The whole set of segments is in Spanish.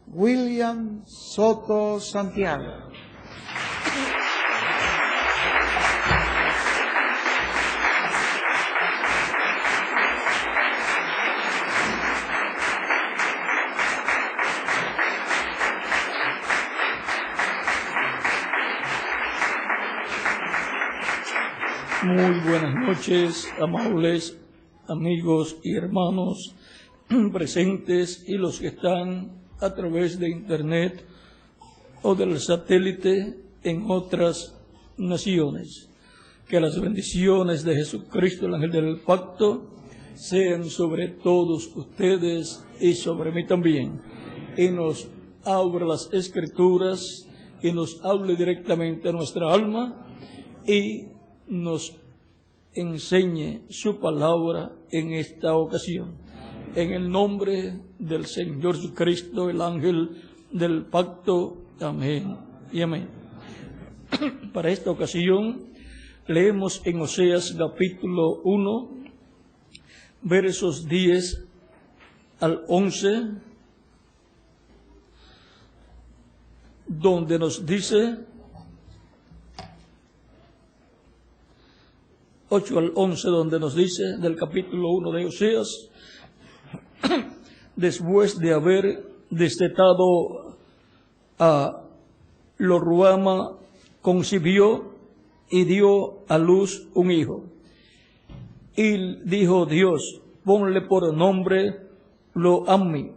William Soto Santiago. Muy buenas noches, amables amigos y hermanos presentes y los que están a través de internet o del satélite en otras naciones. Que las bendiciones de Jesucristo, el ángel del pacto, sean sobre todos ustedes y sobre mí también. Y nos abra las escrituras y nos hable directamente a nuestra alma y nos enseñe su palabra en esta ocasión. En el nombre del Señor Jesucristo, el ángel del pacto. Amén y amén. Para esta ocasión leemos en Oseas capítulo 1, versos 10 al 11, donde nos dice, 8 al 11, donde nos dice del capítulo 1 de Oseas: después de haber destetado a Lo-ruhama, concibió y dio a luz un hijo. Y dijo Dios: ponle por nombre Lo-ammi,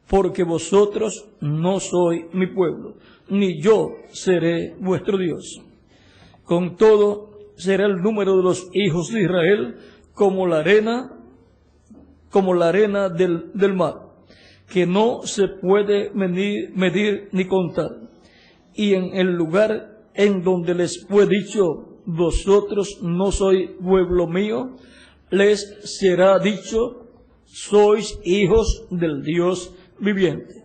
porque vosotros no sois mi pueblo, ni yo seré vuestro Dios. Con todo, será el número de los hijos de Israel como la arena del mar, que no se puede medir ni contar. Y en el lugar en donde les fue dicho, vosotros no sois pueblo mío, les será dicho, sois hijos del Dios viviente.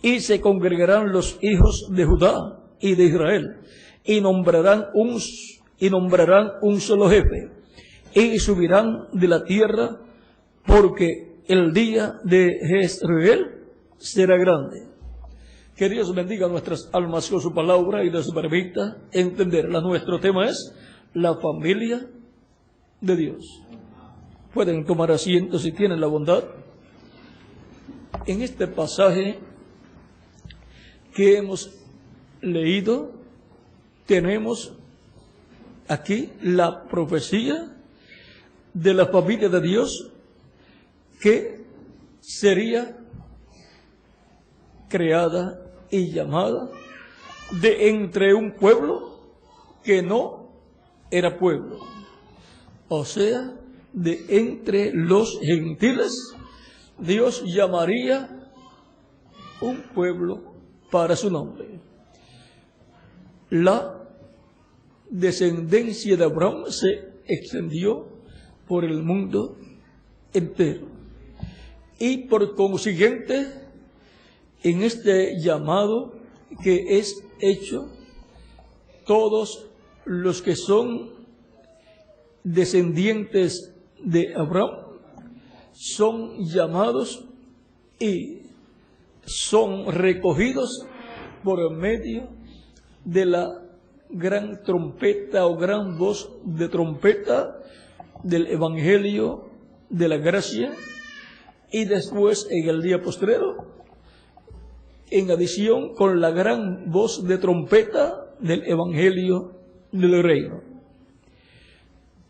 Y se congregarán los hijos de Judá y de Israel, y nombrarán un solo jefe, y subirán de la tierra, porque el día de Jezreel será grande. Que Dios bendiga nuestras almas con su palabra y nos permita entenderla. Nuestro tema es la familia de Dios. Pueden tomar asiento si tienen la bondad. En este pasaje que hemos leído, tenemos aquí la profecía de la familia de Dios que sería creada y llamada de entre un pueblo que no era pueblo, o sea, de entre los gentiles. Dios llamaría un pueblo para su nombre. La descendencia de Abraham se extendió por el mundo entero. Y por consiguiente, en este llamado que es hecho, todos los que son descendientes de Abraham son llamados y son recogidos por medio de la gran trompeta o gran voz de trompeta del Evangelio de la gracia, y después en el día postrero, en adición con la gran voz de trompeta del Evangelio del reino,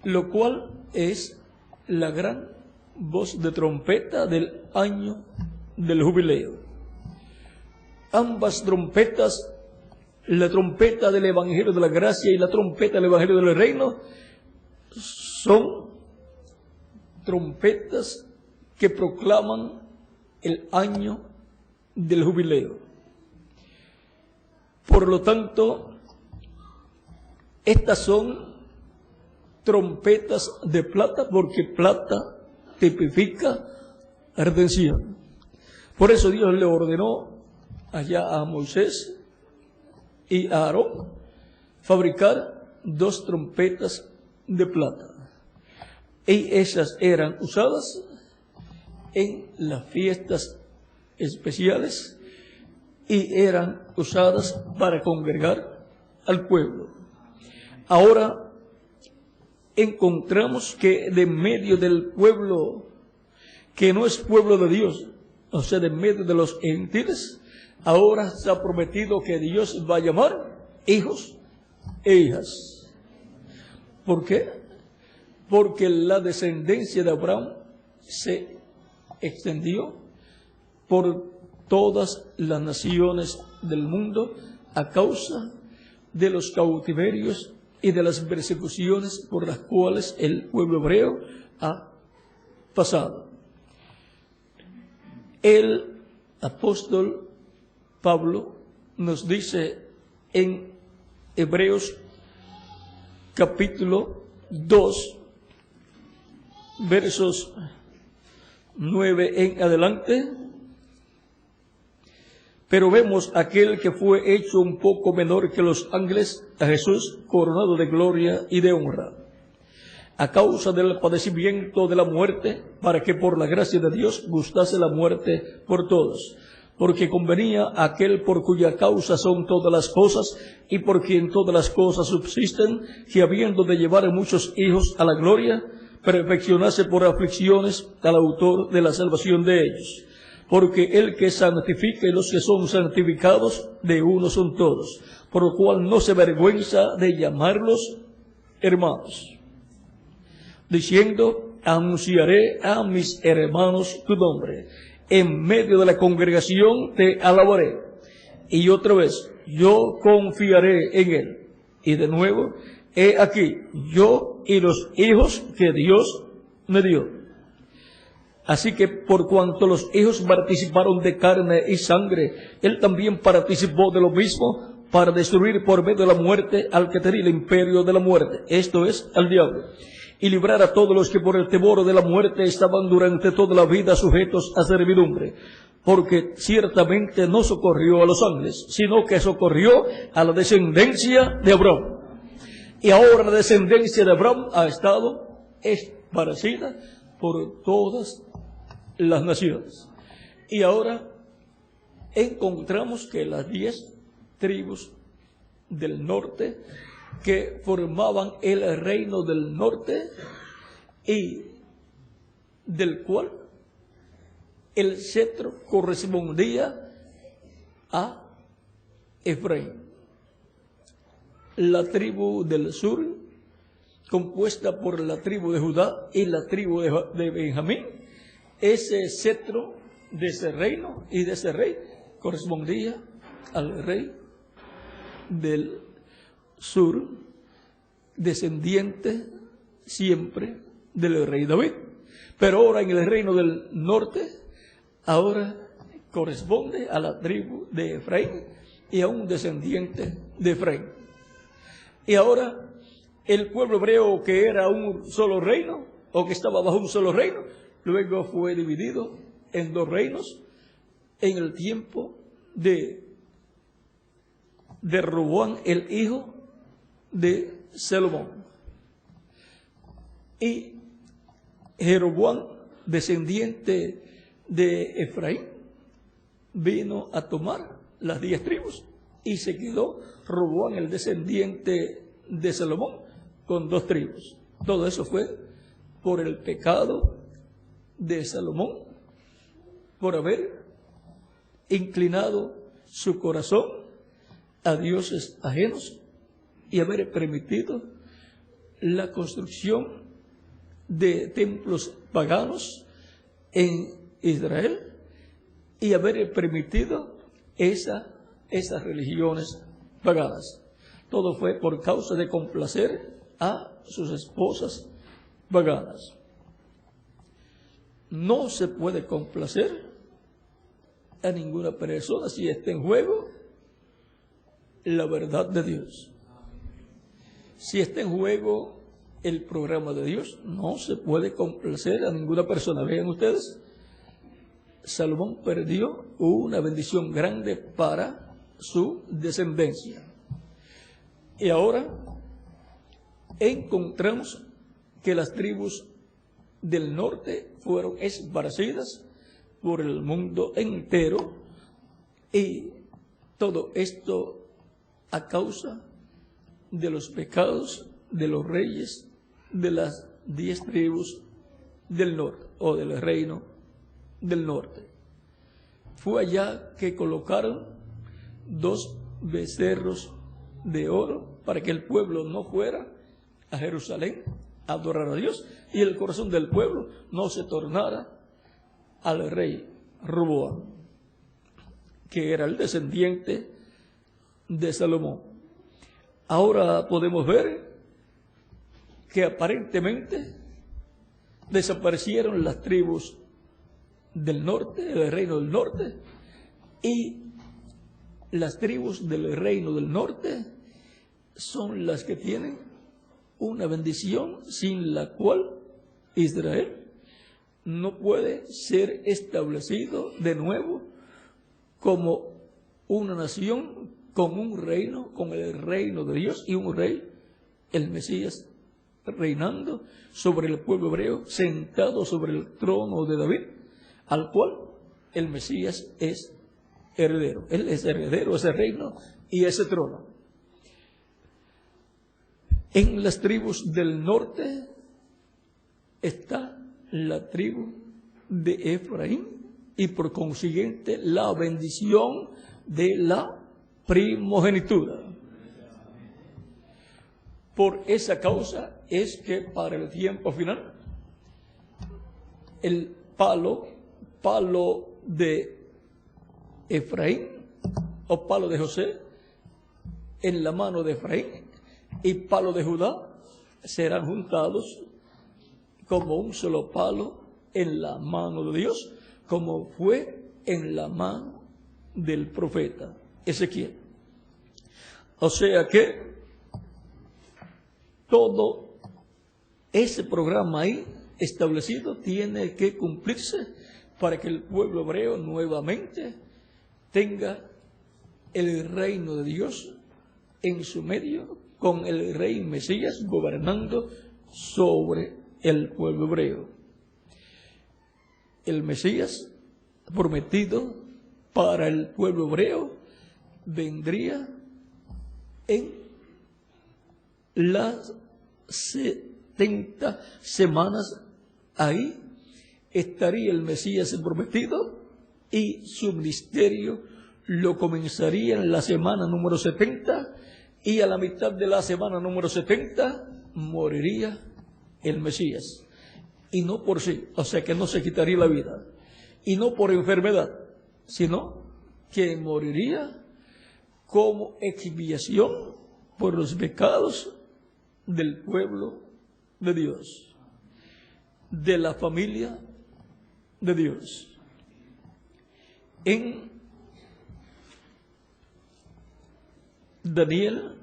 lo cual es la gran voz de trompeta del año del jubileo. Ambas trompetas, la trompeta del Evangelio de la gracia y la trompeta del Evangelio del reino, son trompetas que proclaman el año del jubileo. Por lo tanto, estas son trompetas de plata, porque plata tipifica redención. Por eso Dios le ordenó allá a Moisés y a Aarón fabricar 2 trompetas de plata. Y esas eran usadas en las fiestas especiales y eran usadas para congregar al pueblo. Ahora encontramos que de medio del pueblo que no es pueblo de Dios, o sea, de medio de los gentiles, ahora se ha prometido que Dios va a llamar hijos e hijas. ¿Por qué? Porque la descendencia de Abraham se extendió por todas las naciones del mundo a causa de los cautiverios y de las persecuciones por las cuales el pueblo hebreo ha pasado. El apóstol Pablo nos dice en Hebreos capítulo 2, versos 9 en adelante: pero vemos aquel que fue hecho un poco menor que los ángeles, a Jesús, coronado de gloria y de honra, a causa del padecimiento de la muerte, para que por la gracia de Dios gustase la muerte por todos. Porque convenía a aquel por cuya causa son todas las cosas, y por quien todas las cosas subsisten, que habiendo de llevar a muchos hijos a la gloria, perfeccionase por aflicciones al autor de la salvación de ellos. Porque el que santifica y los que son santificados, de uno son todos, por lo cual no se avergüenza de llamarlos hermanos, diciendo: anunciaré a mis hermanos tu nombre, en medio de la congregación te alabaré. Y otra vez: yo confiaré en él. Y de nuevo: he aquí, yo y los hijos que Dios me dio. Así que por cuanto los hijos participaron de carne y sangre, él también participó de lo mismo, para destruir por medio de la muerte al que tenía el imperio de la muerte, esto es, al diablo, y librar a todos los que por el temor de la muerte estaban durante toda la vida sujetos a servidumbre. Porque ciertamente no socorrió a los ángeles, sino que socorrió a la descendencia de Abraham. Y ahora la descendencia de Abraham ha estado esparcida por todas las naciones. Y ahora encontramos que las 10 tribus del norte, que formaban el reino del norte, y del cual el cetro correspondía a Efraín. La tribu del sur, compuesta por la tribu de Judá y la tribu de Benjamín, ese cetro de ese reino y de ese rey correspondía al rey del sur, descendiente siempre del rey David. Pero ahora en el reino del norte, ahora corresponde a la tribu de Efraín y a un descendiente de Efraín. Y ahora el pueblo hebreo, que era un solo reino, o que estaba bajo un solo reino, luego fue dividido en 2 reinos en el tiempo de Roboam, el hijo de Salomón. Y Jeroboam, descendiente de Efraín, vino a tomar las 10 tribus y se quedó Roboam, el descendiente de Salomón, con 2 tribus. Todo eso fue por el pecado de Salomón, por haber inclinado su corazón a dioses ajenos y haber permitido la construcción de templos paganos en Israel y haber permitido esas religiones paganas. Todo fue por causa de complacer a sus esposas paganas. No se puede complacer a ninguna persona si está en juego la verdad de Dios. Si está en juego el programa de Dios, no se puede complacer a ninguna persona. Vean ustedes, Salomón perdió una bendición grande para su descendencia. Y ahora encontramos que las tribus del norte fueron esparcidas por el mundo entero, y todo esto a causa de los pecados de los reyes de las 10 tribus del norte, o del reino del norte. Fue allá que colocaron 2 becerros de oro para que el pueblo no fuera a Jerusalén a adorar a Dios, y el corazón del pueblo no se tornara al rey Roboam, que era el descendiente de Salomón. Ahora podemos ver que aparentemente desaparecieron las tribus del norte, del reino del norte, y las tribus del reino del norte son las que tienen una bendición sin la cual Israel no puede ser establecido de nuevo como una nación con un reino, con el reino de Dios y un rey, el Mesías, reinando sobre el pueblo hebreo, sentado sobre el trono de David, al cual el Mesías es heredero. Él es heredero de ese reino y ese trono. En las tribus del norte está la tribu de Efraín, y por consiguiente la bendición de la primogenitura. Por esa causa es que para el tiempo final el palo de Efraín o palo de José en la mano de Efraín y palo de Judá serán juntados como un solo palo en la mano de Dios, como fue en la mano del profeta Ezequiel. O sea que todo ese programa ahí establecido tiene que cumplirse para que el pueblo hebreo nuevamente tenga el reino de Dios en su medio, con el rey Mesías gobernando sobre el pueblo hebreo. El Mesías prometido para el pueblo hebreo vendría en las 70 semanas. Ahí estaría el Mesías prometido, y su ministerio lo comenzaría en la semana número 70, y a la mitad de la semana número 70 moriría el Mesías. Y no por sí, o sea que no se quitaría la vida, y no por enfermedad, sino que moriría como expiación por los pecados del pueblo de Dios, de la familia de Dios. En Daniel,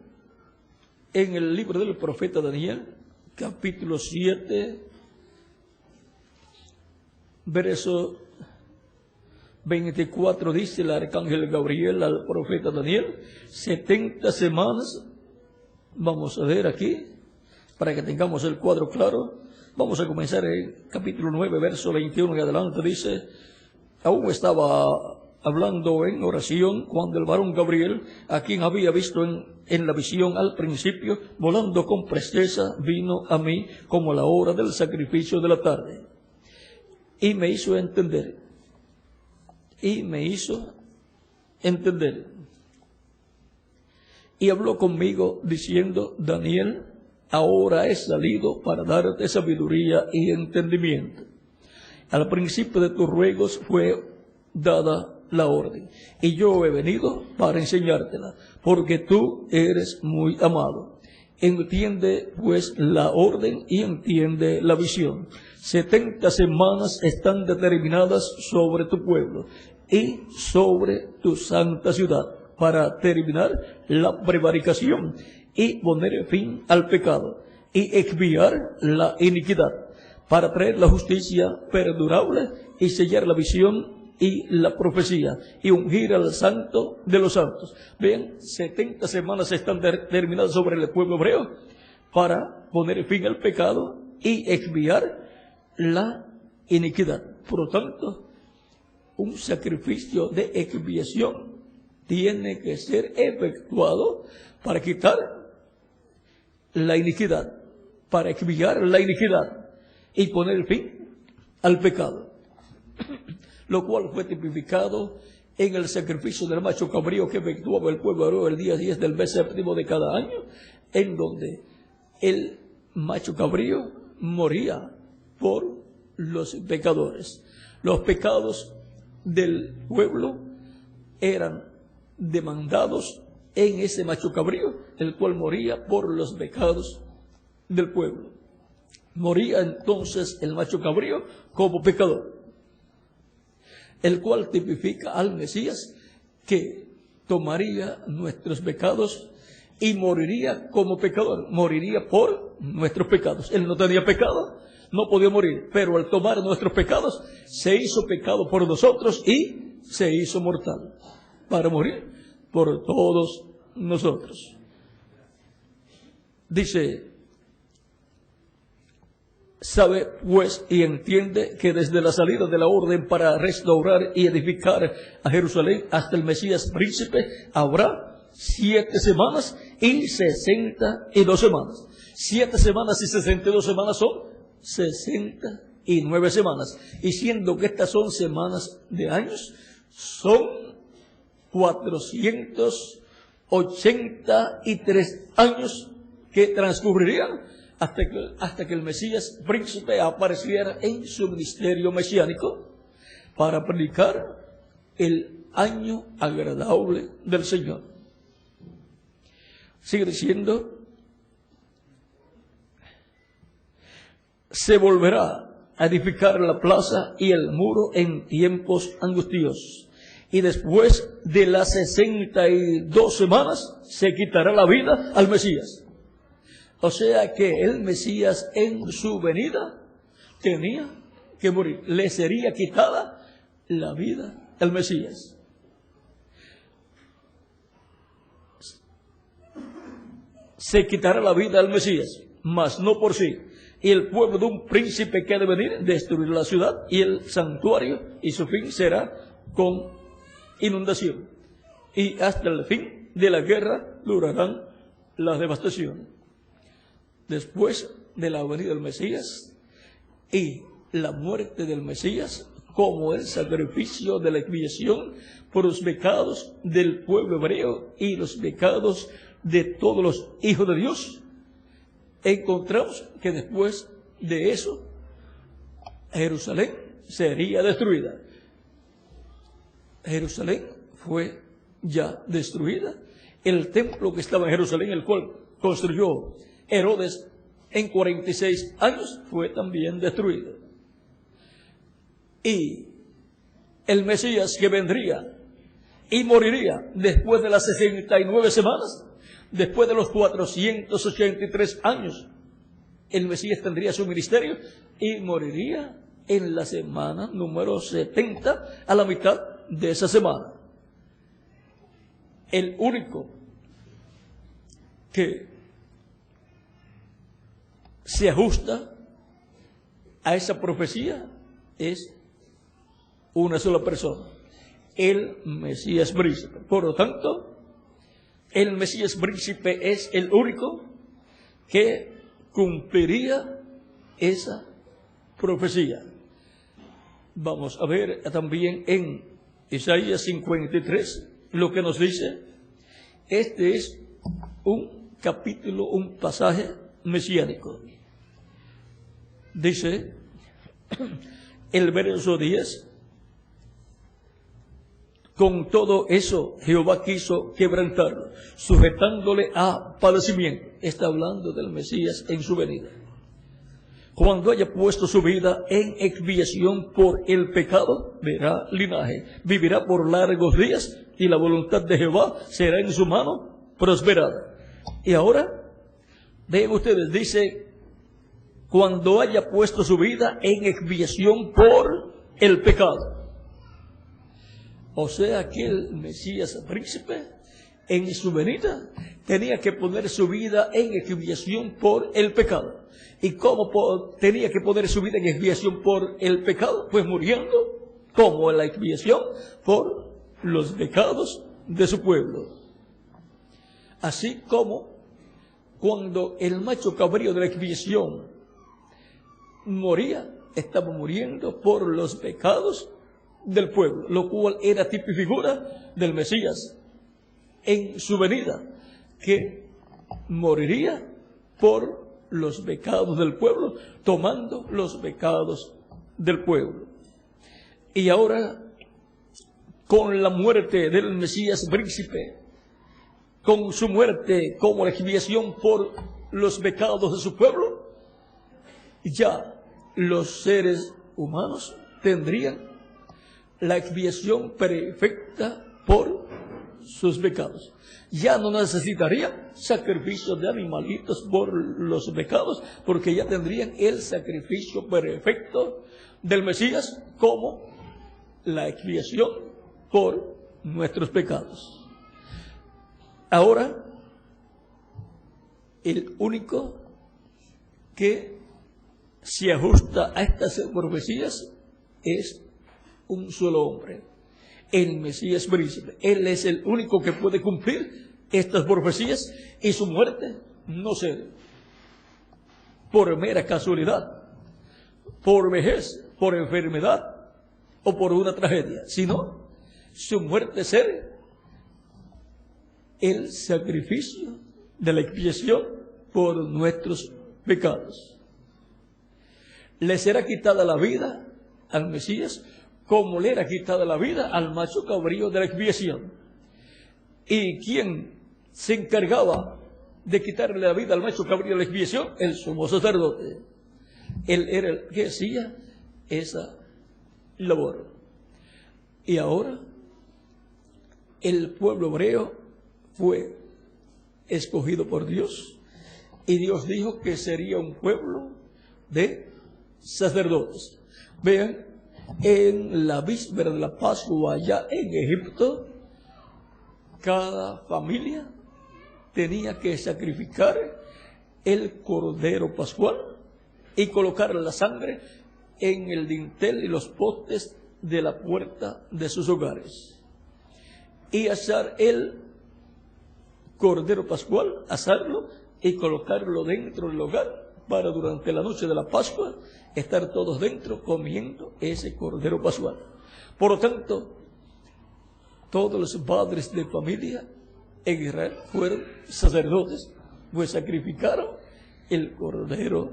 en el libro del profeta Daniel, capítulo 7, verso 24, dice el arcángel Gabriel al profeta Daniel, 70 semanas. Vamos a ver aquí, para que tengamos el cuadro claro. Vamos a comenzar en capítulo 9, verso 21 y adelante. Dice: aún estaba hablando en oración cuando el varón Gabriel, a quien había visto en la visión al principio, volando con presteza, vino a mí como a la hora del sacrificio de la tarde. Y me hizo entender. Y habló conmigo diciendo: Daniel, ahora he salido para darte sabiduría y entendimiento. Al principio de tus ruegos fue dada la orden, y yo he venido para enseñártela, porque tú eres muy amado. Entiende pues la orden y entiende la visión. 70 semanas están determinadas sobre tu pueblo y sobre tu santa ciudad, para terminar la prevaricación y poner fin al pecado y expiar la iniquidad, para traer la justicia perdurable y sellar la visión y la profecía y ungir al santo de los santos. Vean, 70 semanas están terminadas sobre el pueblo hebreo para poner fin al pecado y expiar la iniquidad. Por lo tanto, un sacrificio de expiación tiene que ser efectuado para quitar la iniquidad, para expiar la iniquidad y poner fin al pecado, lo cual fue tipificado en el sacrificio del macho cabrío que efectuaba el pueblo hebreo el día 10 del mes séptimo de cada año, en donde el macho cabrío moría por los pecadores. Los pecados del pueblo eran demandados en ese macho cabrío, el cual moría por los pecados del pueblo. Moría entonces el macho cabrío como pecador, el cual tipifica al Mesías que tomaría nuestros pecados y moriría como pecador, moriría por nuestros pecados. Él no tenía pecado, no podía morir, pero al tomar nuestros pecados se hizo pecado por nosotros y se hizo mortal para morir por todos nosotros. Dice: sabe pues y entiende que desde la salida de la orden para restaurar y edificar a Jerusalén hasta el Mesías príncipe habrá 7 semanas y 62 semanas. 7 semanas y 62 semanas son 69 semanas. Y siendo que estas son semanas de años, son 483 años que transcurrirían hasta que el Mesías príncipe apareciera en su ministerio mesiánico para predicar el año agradable del Señor. Sigue diciendo: se volverá a edificar la plaza y el muro en tiempos angustiosos, y después de las 62 semanas se quitará la vida al Mesías. O sea que el Mesías en su venida tenía que morir. Le sería quitada la vida al Mesías. Se quitará la vida al Mesías, mas no por sí. Y el pueblo de un príncipe que ha de venir destruirá la ciudad y el santuario, y su fin será con inundación. Y hasta el fin de la guerra durarán las devastaciones. Después de la venida del Mesías y la muerte del Mesías como el sacrificio de la expiación por los pecados del pueblo hebreo y los pecados de todos los hijos de Dios, encontramos que después de eso Jerusalén sería destruida. Jerusalén fue ya destruida. El templo que estaba en Jerusalén, el cual construyó Herodes en 46 años, fue también destruido. Y el Mesías que vendría y moriría después de las 69 semanas, después de los 483 años, el Mesías tendría su ministerio y moriría en la semana número 70, a la mitad de esa semana. El único que se ajusta a esa profecía es una sola persona, el Mesías príncipe. Por lo tanto, el Mesías príncipe es el único que cumpliría esa profecía. Vamos a ver también en Isaías 53 lo que nos dice. Este es un capítulo, un pasaje mesiánico. Dice el verso 10: con todo eso Jehová quiso quebrantarlo, sujetándole a padecimiento. Está hablando del Mesías en su venida. Cuando haya puesto su vida en expiación por el pecado, verá linaje, vivirá por largos días, y la voluntad de Jehová será en su mano prosperada. Y ahora, vean ustedes, dice: cuando haya puesto su vida en expiación por el pecado. O sea que el Mesías príncipe en su venida tenía que poner su vida en expiación por el pecado. ¿Y cómo tenía que poner su vida en expiación por el pecado? Pues muriendo como la expiación por los pecados de su pueblo. Así como cuando el macho cabrío de la expiación moría, estaba muriendo por los pecados del pueblo, lo cual era tipo y figura del Mesías en su venida, que moriría por los pecados del pueblo, tomando los pecados del pueblo. Y ahora, con la muerte del Mesías príncipe, con su muerte como la expiación por los pecados de su pueblo, ya los seres humanos tendrían la expiación perfecta por sus pecados. Ya no necesitarían sacrificios de animalitos por los pecados, porque ya tendrían el sacrificio perfecto del Mesías como la expiación por nuestros pecados. Ahora, el único que se ajusta a estas profecías es un solo hombre, el Mesías príncipe. Él es el único que puede cumplir estas profecías, y su muerte no será por mera casualidad, por vejez, por enfermedad o por una tragedia, sino su muerte será el sacrificio de la expiación por nuestros pecados. Le será quitada la vida al Mesías como le era quitada la vida al macho cabrío de la expiación. ¿Y quién se encargaba de quitarle la vida al macho cabrío de la expiación? El sumo sacerdote. Él era el que hacía esa labor. Y ahora el pueblo hebreo fue escogido por Dios, y Dios dijo que sería un pueblo de sacerdotes. Vean, en la víspera de la Pascua allá en Egipto, cada familia tenía que sacrificar el cordero pascual y colocar la sangre en el dintel y los postes de la puerta de sus hogares, y asar el cordero pascual, asarlo y colocarlo dentro del hogar, para durante la noche de la Pascua estar todos dentro comiendo ese cordero pascual. Por lo tanto, todos los padres de familia en Israel fueron sacerdotes, pues sacrificaron el cordero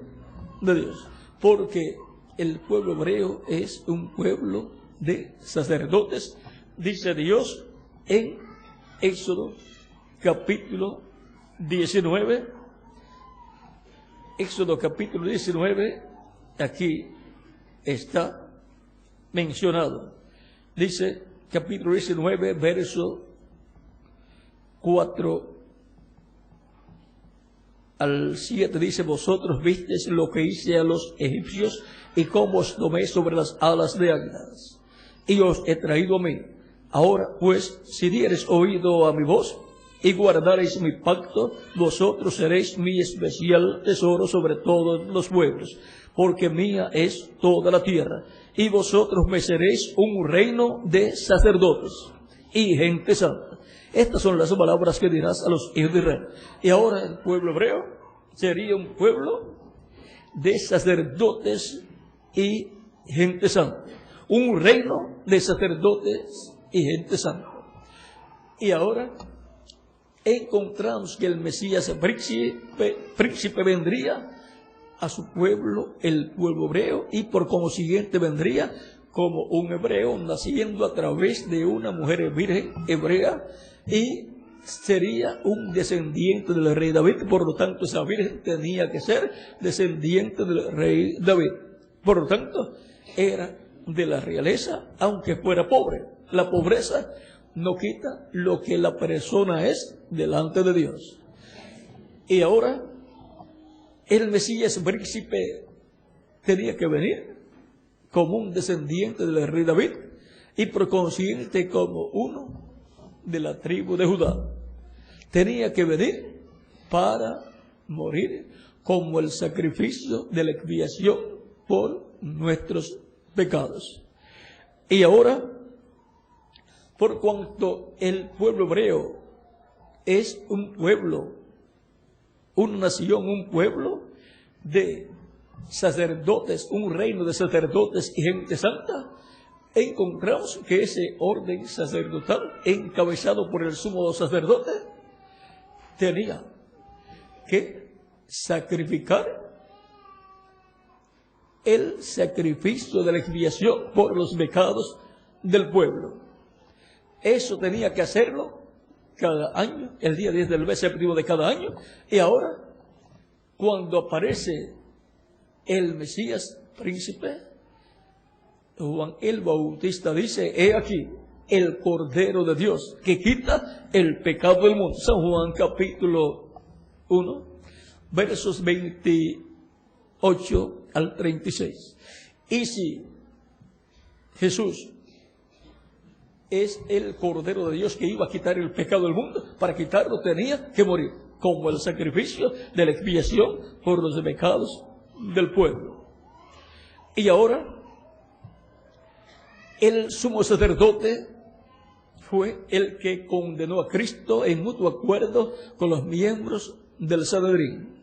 de Dios, porque el pueblo hebreo es un pueblo de sacerdotes, dice Dios en Éxodo capítulo 19. Éxodo capítulo 19, aquí está mencionado. Dice, capítulo 19, verso 4 al 7, dice: vosotros visteis lo que hice a los egipcios, y cómo os tomé sobre las alas de águilas, y os he traído a mí. Ahora pues, si diereis oído a mi voz, y guardaréis mi pacto, vosotros seréis mi especial tesoro sobre todos los pueblos, porque mía es toda la tierra, y vosotros me seréis un reino de sacerdotes y gente santa. Estas son las palabras que dirás a los hijos de Israel. Y ahora el pueblo hebreo sería un pueblo de sacerdotes y gente santa, un reino de sacerdotes y gente santa. Y ahora encontramos que el Mesías príncipe vendría a su pueblo, el pueblo hebreo, y por consiguiente vendría como un hebreo, naciendo a través de una mujer virgen hebrea, y sería un descendiente del rey David. Por lo tanto, esa virgen tenía que ser descendiente del rey David. Por lo tanto, era de la realeza, aunque fuera pobre. La pobreza no quita lo que la persona es delante de Dios. Y ahora el Mesías príncipe tenía que venir como un descendiente del rey David, y por consiguiente como uno de la tribu de Judá. Tenía que venir para morir como el sacrificio de la expiación por nuestros pecados. Y ahora, por cuanto el pueblo hebreo es un pueblo, una nación, un pueblo de sacerdotes, un reino de sacerdotes y gente santa, encontramos que ese orden sacerdotal, encabezado por el sumo sacerdote, tenía que sacrificar el sacrificio de la expiación por los pecados del pueblo. Eso tenía que hacerlo cada año, el día 10 del mes séptimo de cada año. Y ahora, cuando aparece el Mesías príncipe, Juan el Bautista dice: he aquí el Cordero de Dios que quita el pecado del mundo. San Juan capítulo 1, versos 28 al 36. Y si Jesús es el Cordero de Dios que iba a quitar el pecado del mundo, para quitarlo tenía que morir, como el sacrificio de la expiación por los pecados del pueblo. Y ahora, el sumo sacerdote fue el que condenó a Cristo en mutuo acuerdo con los miembros del Sanedrín.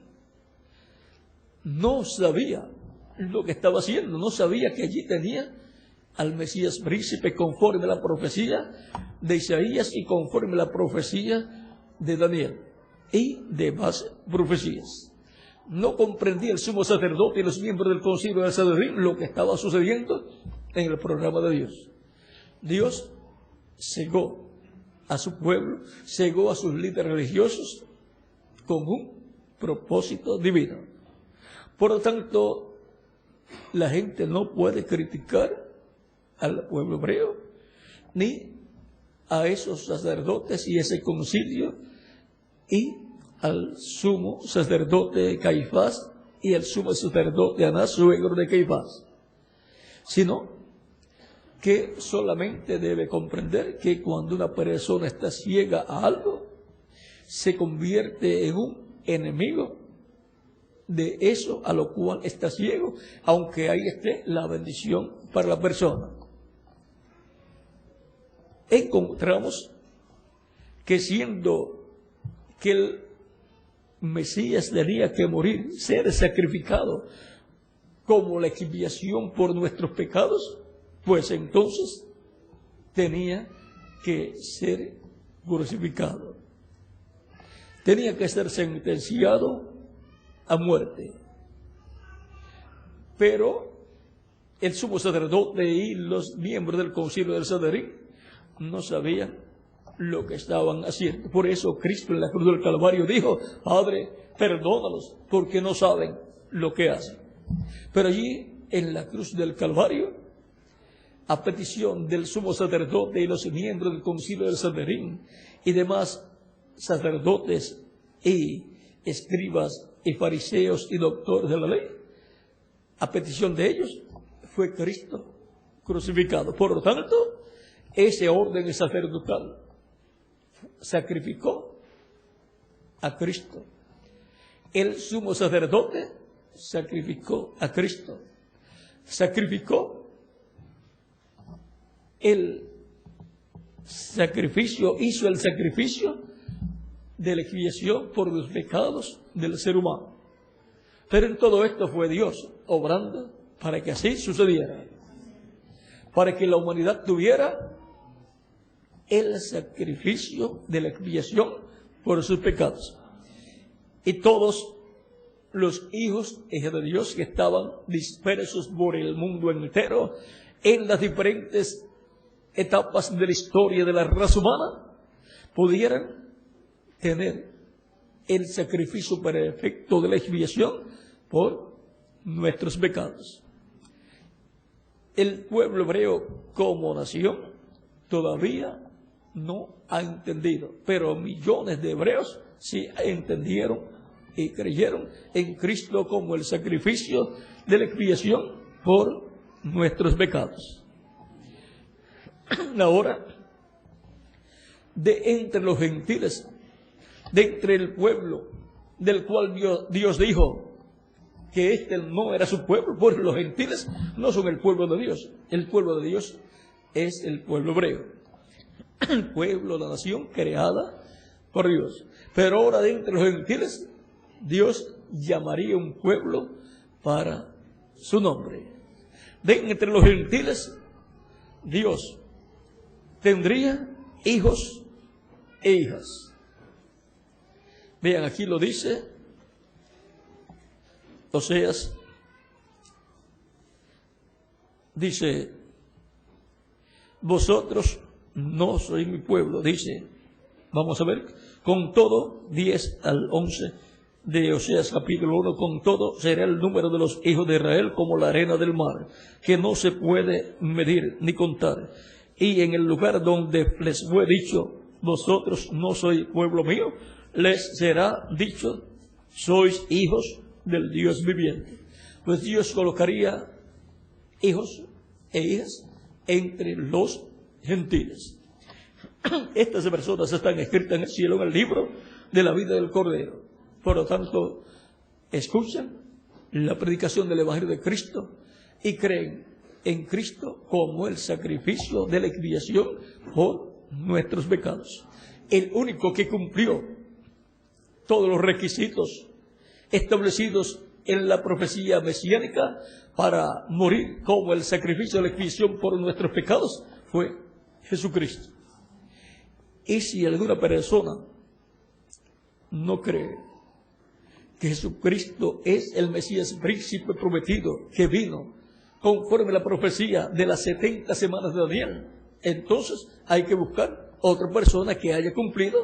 No sabía lo que estaba haciendo, no sabía que allí tenía al Mesías príncipe conforme a la profecía de Isaías y conforme a la profecía de Daniel y demás profecías. No comprendía el sumo sacerdote y los miembros del concilio del Sanedrín lo que estaba sucediendo en el programa de Dios. Dios cegó a su pueblo, cegó a sus líderes religiosos con un propósito divino. Por lo tanto, la gente no puede criticar al pueblo hebreo, ni a esos sacerdotes y ese concilio, y al sumo sacerdote Caifás y el sumo sacerdote Anás, suegro de Caifás, sino que solamente debe comprender que cuando una persona está ciega a algo, se convierte en un enemigo de eso a lo cual está ciego, aunque ahí esté la bendición para la persona. Encontramos que siendo que el Mesías tenía que morir, ser sacrificado como la expiación por nuestros pecados, pues entonces tenía que ser crucificado. Tenía que ser sentenciado a muerte. Pero el sumo sacerdote y los miembros del concilio del Sanedrín no sabían lo que estaban haciendo. Por eso Cristo en la cruz del Calvario dijo: Padre, perdónalos porque no saben lo que hacen. Pero allí en la cruz del Calvario, a petición del sumo sacerdote y los miembros del concilio del Sanedrín y demás sacerdotes y escribas y fariseos y doctores de la ley, a petición de ellos fue Cristo crucificado. Por lo tanto, ese orden sacerdotal sacrificó a Cristo. El sumo sacerdote sacrificó a Cristo. Sacrificó el sacrificio, hizo el sacrificio de la expiación por los pecados del ser humano. Pero en todo esto fue Dios obrando para que así sucediera, para que la humanidad tuviera el sacrificio de la expiación por sus pecados. Y todos los hijos e hijas de Dios que estaban dispersos por el mundo entero en las diferentes etapas de la historia de la raza humana, pudieran tener el sacrificio perfecto de la expiación por nuestros pecados. El pueblo hebreo como nación todavía no ha entendido, pero millones de hebreos sí entendieron y creyeron en Cristo como el sacrificio de la expiación por nuestros pecados. Ahora, de entre los gentiles, de entre el pueblo del cual Dios dijo que este no era su pueblo, porque los gentiles no son el pueblo de Dios. El pueblo de Dios es el pueblo hebreo. El pueblo, la nación creada por Dios. Pero ahora de entre los gentiles, Dios llamaría un pueblo para su nombre. De entre los gentiles, Dios tendría hijos e hijas. Vean, aquí lo dice Oseas. Dice, vosotros no sois mi pueblo. Dice, vamos a ver, con todo, 10 al 11 de Oseas capítulo 1, con todo será el número de los hijos de Israel como la arena del mar, que no se puede medir ni contar. Y en el lugar donde les fue dicho, vosotros no sois pueblo mío, les será dicho, sois hijos del Dios viviente. Pues Dios colocaría hijos e hijas entre los gentiles. Estas personas están escritas en el cielo, en el libro de la vida del Cordero. Por lo tanto, escuchan la predicación del Evangelio de Cristo y creen en Cristo como el sacrificio de la expiación por nuestros pecados. El único que cumplió todos los requisitos establecidos en la profecía mesiánica para morir como el sacrificio de la expiación por nuestros pecados fue Jesucristo. Y si alguna persona no cree que Jesucristo es el Mesías príncipe prometido que vino conforme a la profecía de las 70 semanas de Daniel, entonces hay que buscar otra persona que haya cumplido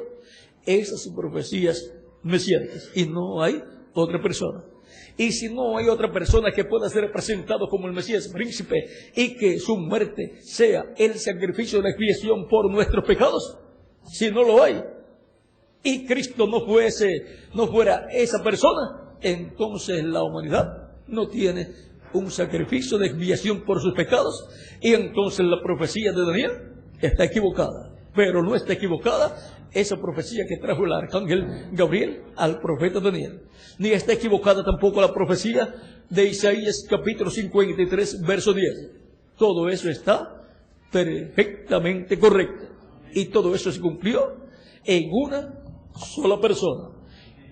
esas profecías mesiánicas, y no hay otra persona. Y si no hay otra persona que pueda ser representado como el Mesías príncipe y que su muerte sea el sacrificio de la expiación por nuestros pecados, si no lo hay, y Cristo no fuera esa persona, entonces la humanidad no tiene un sacrificio de expiación por sus pecados, y entonces la profecía de Daniel está equivocada. Pero no está equivocada esa profecía que trajo el arcángel Gabriel al profeta Daniel. Ni está equivocada tampoco la profecía de Isaías capítulo 53, verso 10. Todo eso está perfectamente correcto. Y todo eso se cumplió en una sola persona,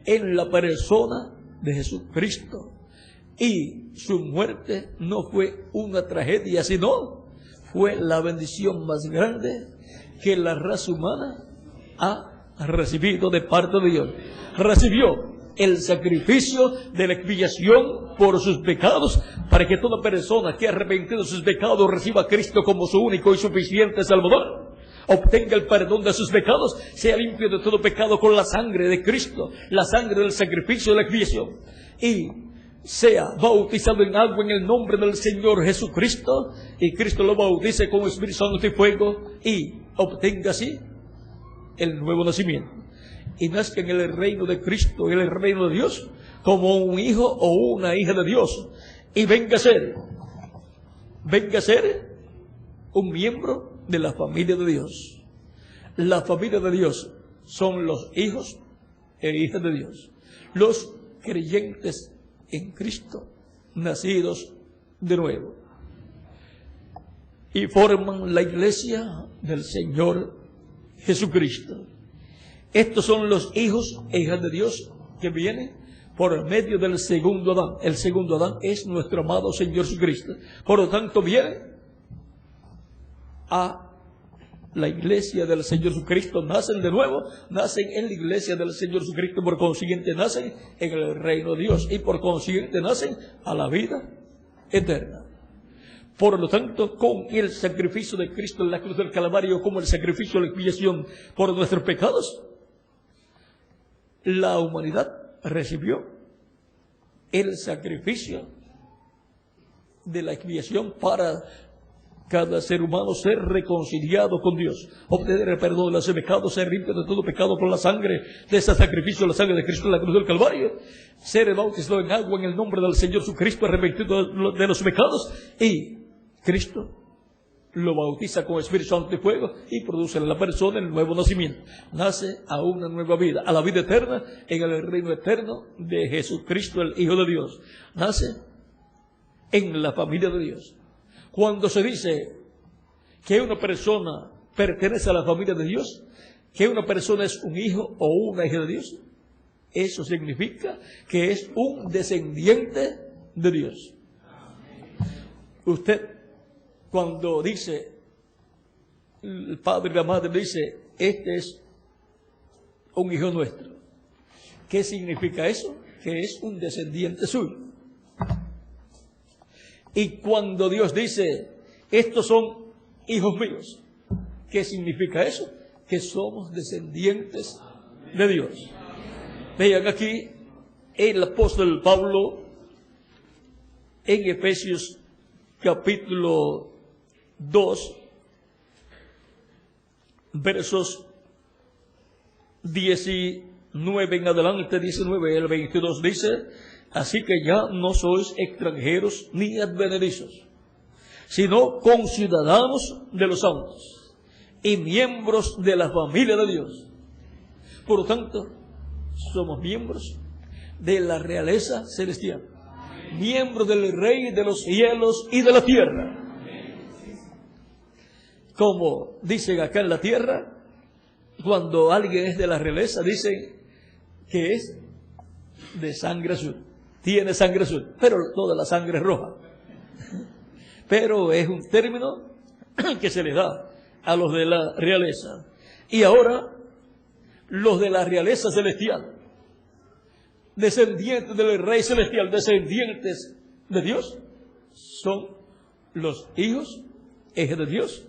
en la persona de Jesucristo. Y su muerte no fue una tragedia, sino fue la bendición más grande que la raza humana ha recibido de parte de Dios. Recibió el sacrificio de la expiación por sus pecados, para que toda persona que ha arrepentido de sus pecados reciba a Cristo como su único y suficiente Salvador, obtenga el perdón de sus pecados, sea limpio de todo pecado con la sangre de Cristo, la sangre del sacrificio de la expiación, y sea bautizado en agua en el nombre del Señor Jesucristo, y Cristo lo bautice con Espíritu Santo y fuego, y obtenga así el nuevo nacimiento, y nazca en el reino de Cristo, en el reino de Dios, como un hijo o una hija de Dios, y venga a ser un miembro de la familia de Dios. La familia de Dios son los hijos e hijas de Dios, los creyentes en Cristo, nacidos de nuevo, y forman la iglesia del Señor Jesucristo. Estos son los hijos e hijas de Dios que vienen por medio del segundo Adán. El segundo Adán es nuestro amado Señor Jesucristo. Por lo tanto, vienen a la iglesia del Señor Jesucristo, nacen de nuevo, nacen en la iglesia del Señor Jesucristo, por consiguiente nacen en el reino de Dios, y por consiguiente nacen a la vida eterna. Por lo tanto, con el sacrificio de Cristo en la cruz del Calvario, como el sacrificio de la expiación por nuestros pecados, la humanidad recibió el sacrificio de la expiación para cada ser humano ser reconciliado con Dios, obtener el perdón de los pecados, ser limpio de todo pecado por la sangre de ese sacrificio, la sangre de Cristo en la cruz del Calvario, ser bautizado en agua en el nombre del Señor Jesucristo, arrepentido de los pecados, y Cristo lo bautiza con Espíritu Santo y fuego y produce en la persona el nuevo nacimiento. Nace a una nueva vida, a la vida eterna, en el reino eterno de Jesucristo, el Hijo de Dios. Nace en la familia de Dios. Cuando se dice que una persona pertenece a la familia de Dios, que una persona es un hijo o una hija de Dios, eso significa que es un descendiente de Dios. Usted, cuando dice, el padre y la madre dice, este es un hijo nuestro, ¿qué significa eso? Que es un descendiente suyo. Y cuando Dios dice, estos son hijos míos, ¿qué significa eso? Que somos descendientes de Dios. Vean aquí el apóstol Pablo en Efesios capítulo 2, versos 19 en adelante, 19 el 22 dice, así que ya no sois extranjeros ni advenedizos, sino conciudadanos de los santos y miembros de la familia de Dios. Por lo tanto, somos miembros de la realeza celestial, miembros del Rey de los cielos y de la tierra. Como dicen acá en la tierra, cuando alguien es de la realeza, dicen que es de sangre azul, tiene sangre azul, pero toda la sangre es roja. Pero es un término que se le da a los de la realeza. Y ahora, los de la realeza celestial, descendientes del Rey celestial, descendientes de Dios, son los hijos, hijas de Dios,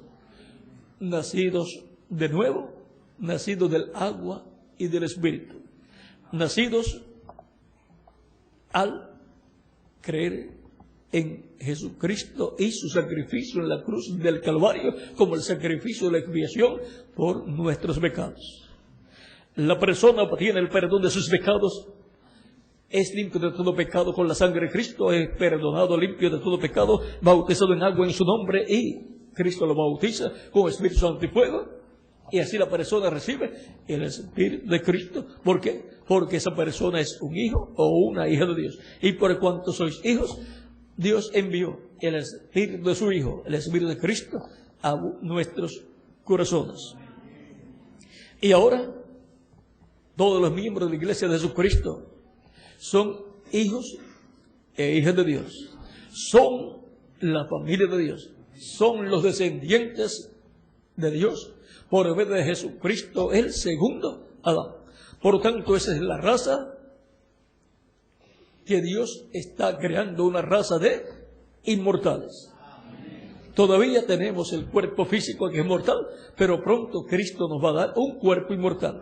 nacidos de nuevo, nacidos del agua y del Espíritu, nacidos al creer en Jesucristo y su sacrificio en la cruz del Calvario como el sacrificio de la expiación por nuestros pecados. La persona tiene el perdón de sus pecados, es limpio de todo pecado con la sangre de Cristo, es perdonado, limpio de todo pecado, bautizado en agua en su nombre y Cristo lo bautiza con Espíritu Santo y fuego, y así la persona recibe el Espíritu de Cristo. ¿Por qué? Porque esa persona es un hijo o una hija de Dios. Y por cuanto sois hijos, Dios envió el Espíritu de su Hijo, el Espíritu de Cristo, a nuestros corazones. Y ahora, todos los miembros de la Iglesia de Jesucristo son hijos e hijas de Dios. Son la familia de Dios. Son los descendientes de Dios por medio de Jesucristo, el segundo Adán. Por lo tanto, esa es la raza que Dios está creando, una raza de inmortales. Todavía tenemos el cuerpo físico que es mortal, pero pronto Cristo nos va a dar un cuerpo inmortal.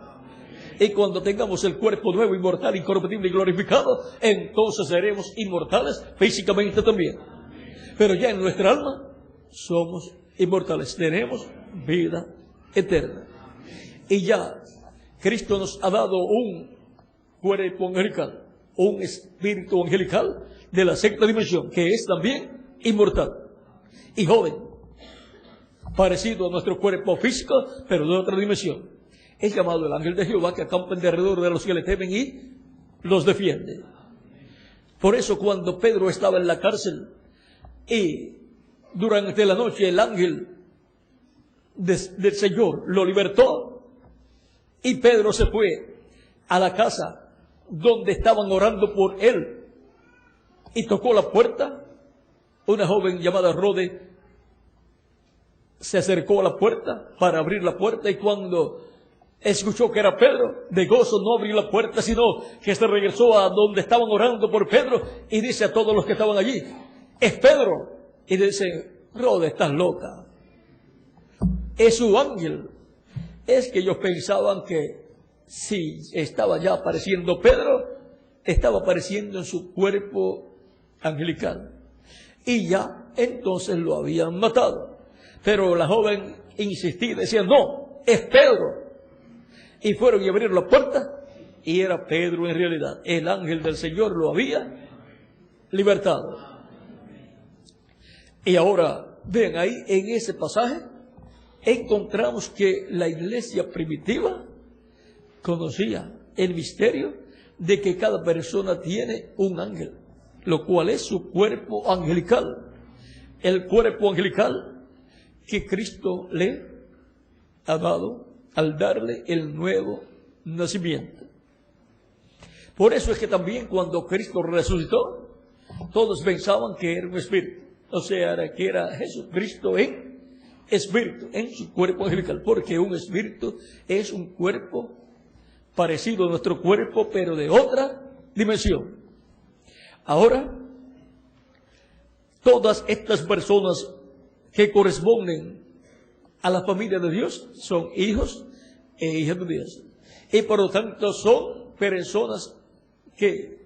Y cuando tengamos el cuerpo nuevo, inmortal, incorruptible y glorificado, entonces seremos inmortales físicamente también. Pero ya en nuestra alma somos inmortales, tenemos vida eterna. Y ya Cristo nos ha dado un cuerpo angelical, un espíritu angelical de la sexta dimensión, que es también inmortal y joven, parecido a nuestro cuerpo físico, pero de otra dimensión. Es llamado el ángel de Jehová, que acampa alrededor de los que le temen y los defiende. Por eso cuando Pedro estaba en la cárcel y durante la noche el ángel del Señor lo libertó y Pedro se fue a la casa donde estaban orando por él y tocó la puerta, una joven llamada Rode se acercó a la puerta para abrir la puerta, y cuando escuchó que era Pedro, de gozo no abrió la puerta, sino que se regresó a donde estaban orando por Pedro y dice a todos los que estaban allí, es Pedro. Y dice, Rode, estás loca, es su ángel. Es que ellos pensaban que si estaba ya apareciendo Pedro, estaba apareciendo en su cuerpo angelical, y ya entonces lo habían matado. Pero la joven insistía, decía, no, es Pedro. Y fueron y abrieron la puerta, y era Pedro en realidad. El ángel del Señor lo había libertado. Y ahora, vean ahí, en ese pasaje, encontramos que la iglesia primitiva conocía el misterio de que cada persona tiene un ángel, lo cual es su cuerpo angelical. El cuerpo angelical que Cristo le ha dado al darle el nuevo nacimiento. Por eso es que también cuando Cristo resucitó, todos pensaban que era un espíritu, o sea, que era Jesucristo en espíritu, en su cuerpo angelical, porque un espíritu es un cuerpo parecido a nuestro cuerpo, pero de otra dimensión. Ahora, todas estas personas que corresponden a la familia de Dios son hijos e hijas de Dios, y por lo tanto son personas que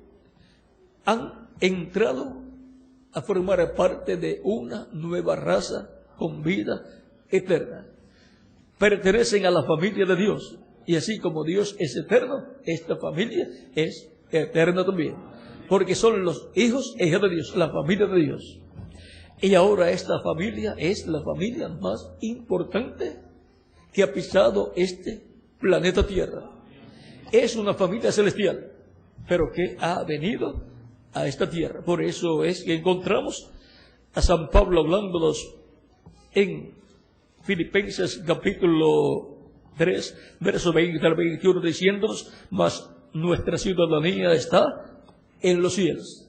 han entrado a formar parte de una nueva raza con vida eterna. Pertenecen a la familia de Dios, y así como Dios es eterno, esta familia es eterna también, porque son los hijos e hijas de Dios, la familia de Dios. Y ahora esta familia es la familia más importante que ha pisado este planeta Tierra. Es una familia celestial, pero que ha venido a esta tierra. Por eso es que encontramos a San Pablo hablándonos en Filipenses capítulo 3, verso 20 al 21, diciéndonos: mas nuestra ciudadanía está en los cielos.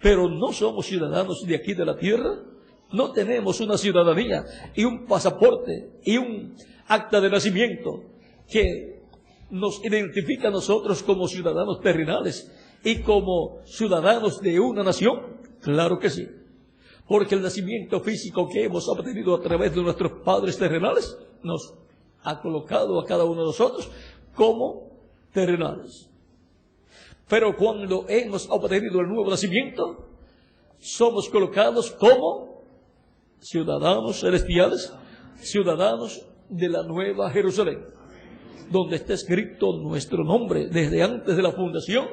Pero no somos ciudadanos de aquí de la tierra, no tenemos una ciudadanía y un pasaporte y un acta de nacimiento que nos identifica a nosotros como ciudadanos terrenales y como ciudadanos de una nación. Claro que sí, porque el nacimiento físico que hemos obtenido a través de nuestros padres terrenales nos ha colocado a cada uno de nosotros como terrenales. Pero cuando hemos obtenido el nuevo nacimiento, somos colocados como ciudadanos celestiales, ciudadanos de la Nueva Jerusalén, donde está escrito nuestro nombre desde antes de la fundación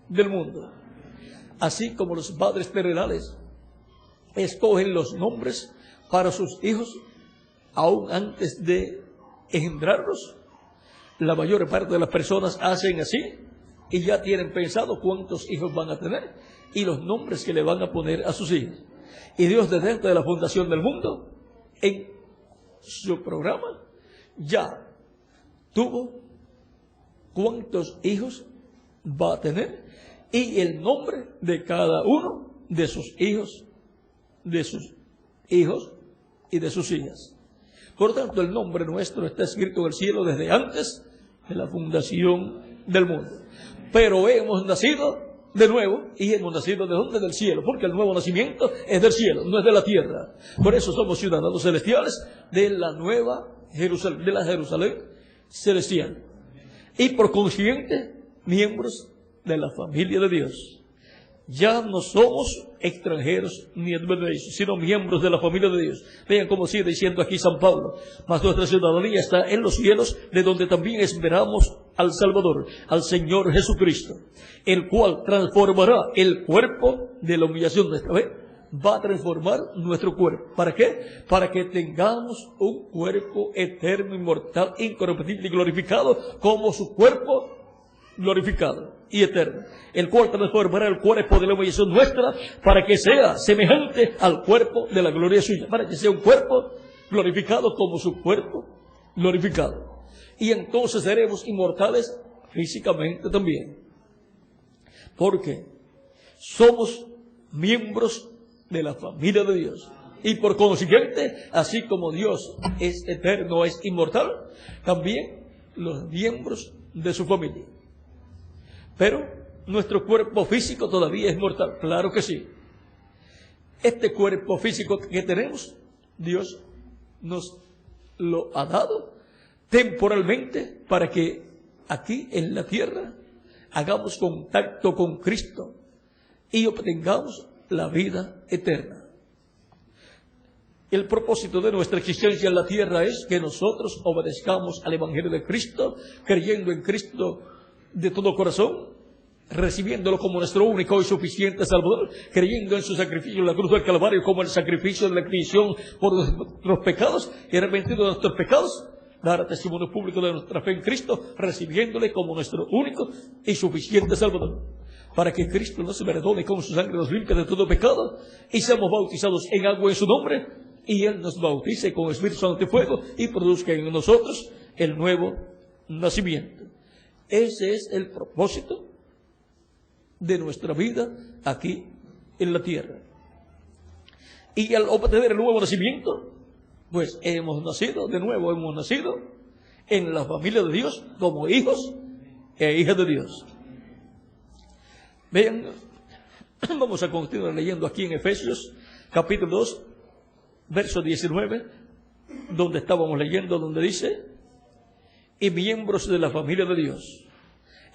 del mundo. Así como los padres terrenales escogen los nombres para sus hijos aún antes de engendrarlos, la mayor parte de las personas hacen así y ya tienen pensado cuántos hijos van a tener y los nombres que le van a poner a sus hijos. Y Dios, desde antes de la fundación del mundo, en su programa, ya tuvo cuántos hijos va a tener y el nombre de cada uno de sus hijos y de sus hijas. Por tanto, el nombre nuestro está escrito en el cielo desde antes de la fundación del mundo. Pero hemos nacido de nuevo, y hemos nacido ¿de dónde? Del cielo, porque el nuevo nacimiento es del cielo, no es de la tierra. Por eso somos ciudadanos celestiales de la Nueva Jerusalén, de la Jerusalén celestial. Y por consiguiente, miembros de la familia de Dios. Ya no somos extranjeros ni advenedizos, sino miembros de la familia de Dios. Vean cómo sigue diciendo aquí San Pablo: mas nuestra ciudadanía está en los cielos, de donde también esperamos al Salvador, al Señor Jesucristo, el cual transformará el cuerpo de la humillación nuestra. ¿Ve? Va a transformar nuestro cuerpo. ¿Para qué? Para que tengamos un cuerpo eterno, inmortal, incorruptible y glorificado como su cuerpo glorificado y eterno, el cual transformará el cuerpo de la humillación nuestra para que sea semejante al cuerpo de la gloria suya, para que sea un cuerpo glorificado como su cuerpo glorificado. Y entonces seremos inmortales físicamente también, porque somos miembros de la familia de Dios. Y por consiguiente, así como Dios es eterno, es inmortal, también los miembros de su familia. Pero nuestro cuerpo físico todavía es mortal, claro que sí. Este cuerpo físico que tenemos, Dios nos lo ha dado temporalmente para que aquí en la tierra hagamos contacto con Cristo y obtengamos la vida eterna. El propósito de nuestra existencia en la tierra es que nosotros obedezcamos al Evangelio de Cristo, creyendo en Cristo de todo corazón, recibiéndolo como nuestro único y suficiente Salvador, creyendo en su sacrificio en la cruz del Calvario como el sacrificio de la expiación por nuestros pecados y arrepentido de nuestros pecados, dar testimonio público de nuestra fe en Cristo, recibiéndole como nuestro único y suficiente Salvador, para que Cristo nos perdone con su sangre, nos limpie de todo pecado y seamos bautizados en agua en su nombre y Él nos bautice con Espíritu Santo y fuego y produzca en nosotros el nuevo nacimiento. Ese es el propósito de nuestra vida aquí en la tierra. Y al obtener el nuevo nacimiento, pues hemos nacido de nuevo, hemos nacido en la familia de Dios como hijos e hijas de Dios. Vean, vamos a continuar leyendo aquí en Efesios capítulo 2, verso 19, donde estábamos leyendo, donde dice: y miembros de la familia de Dios,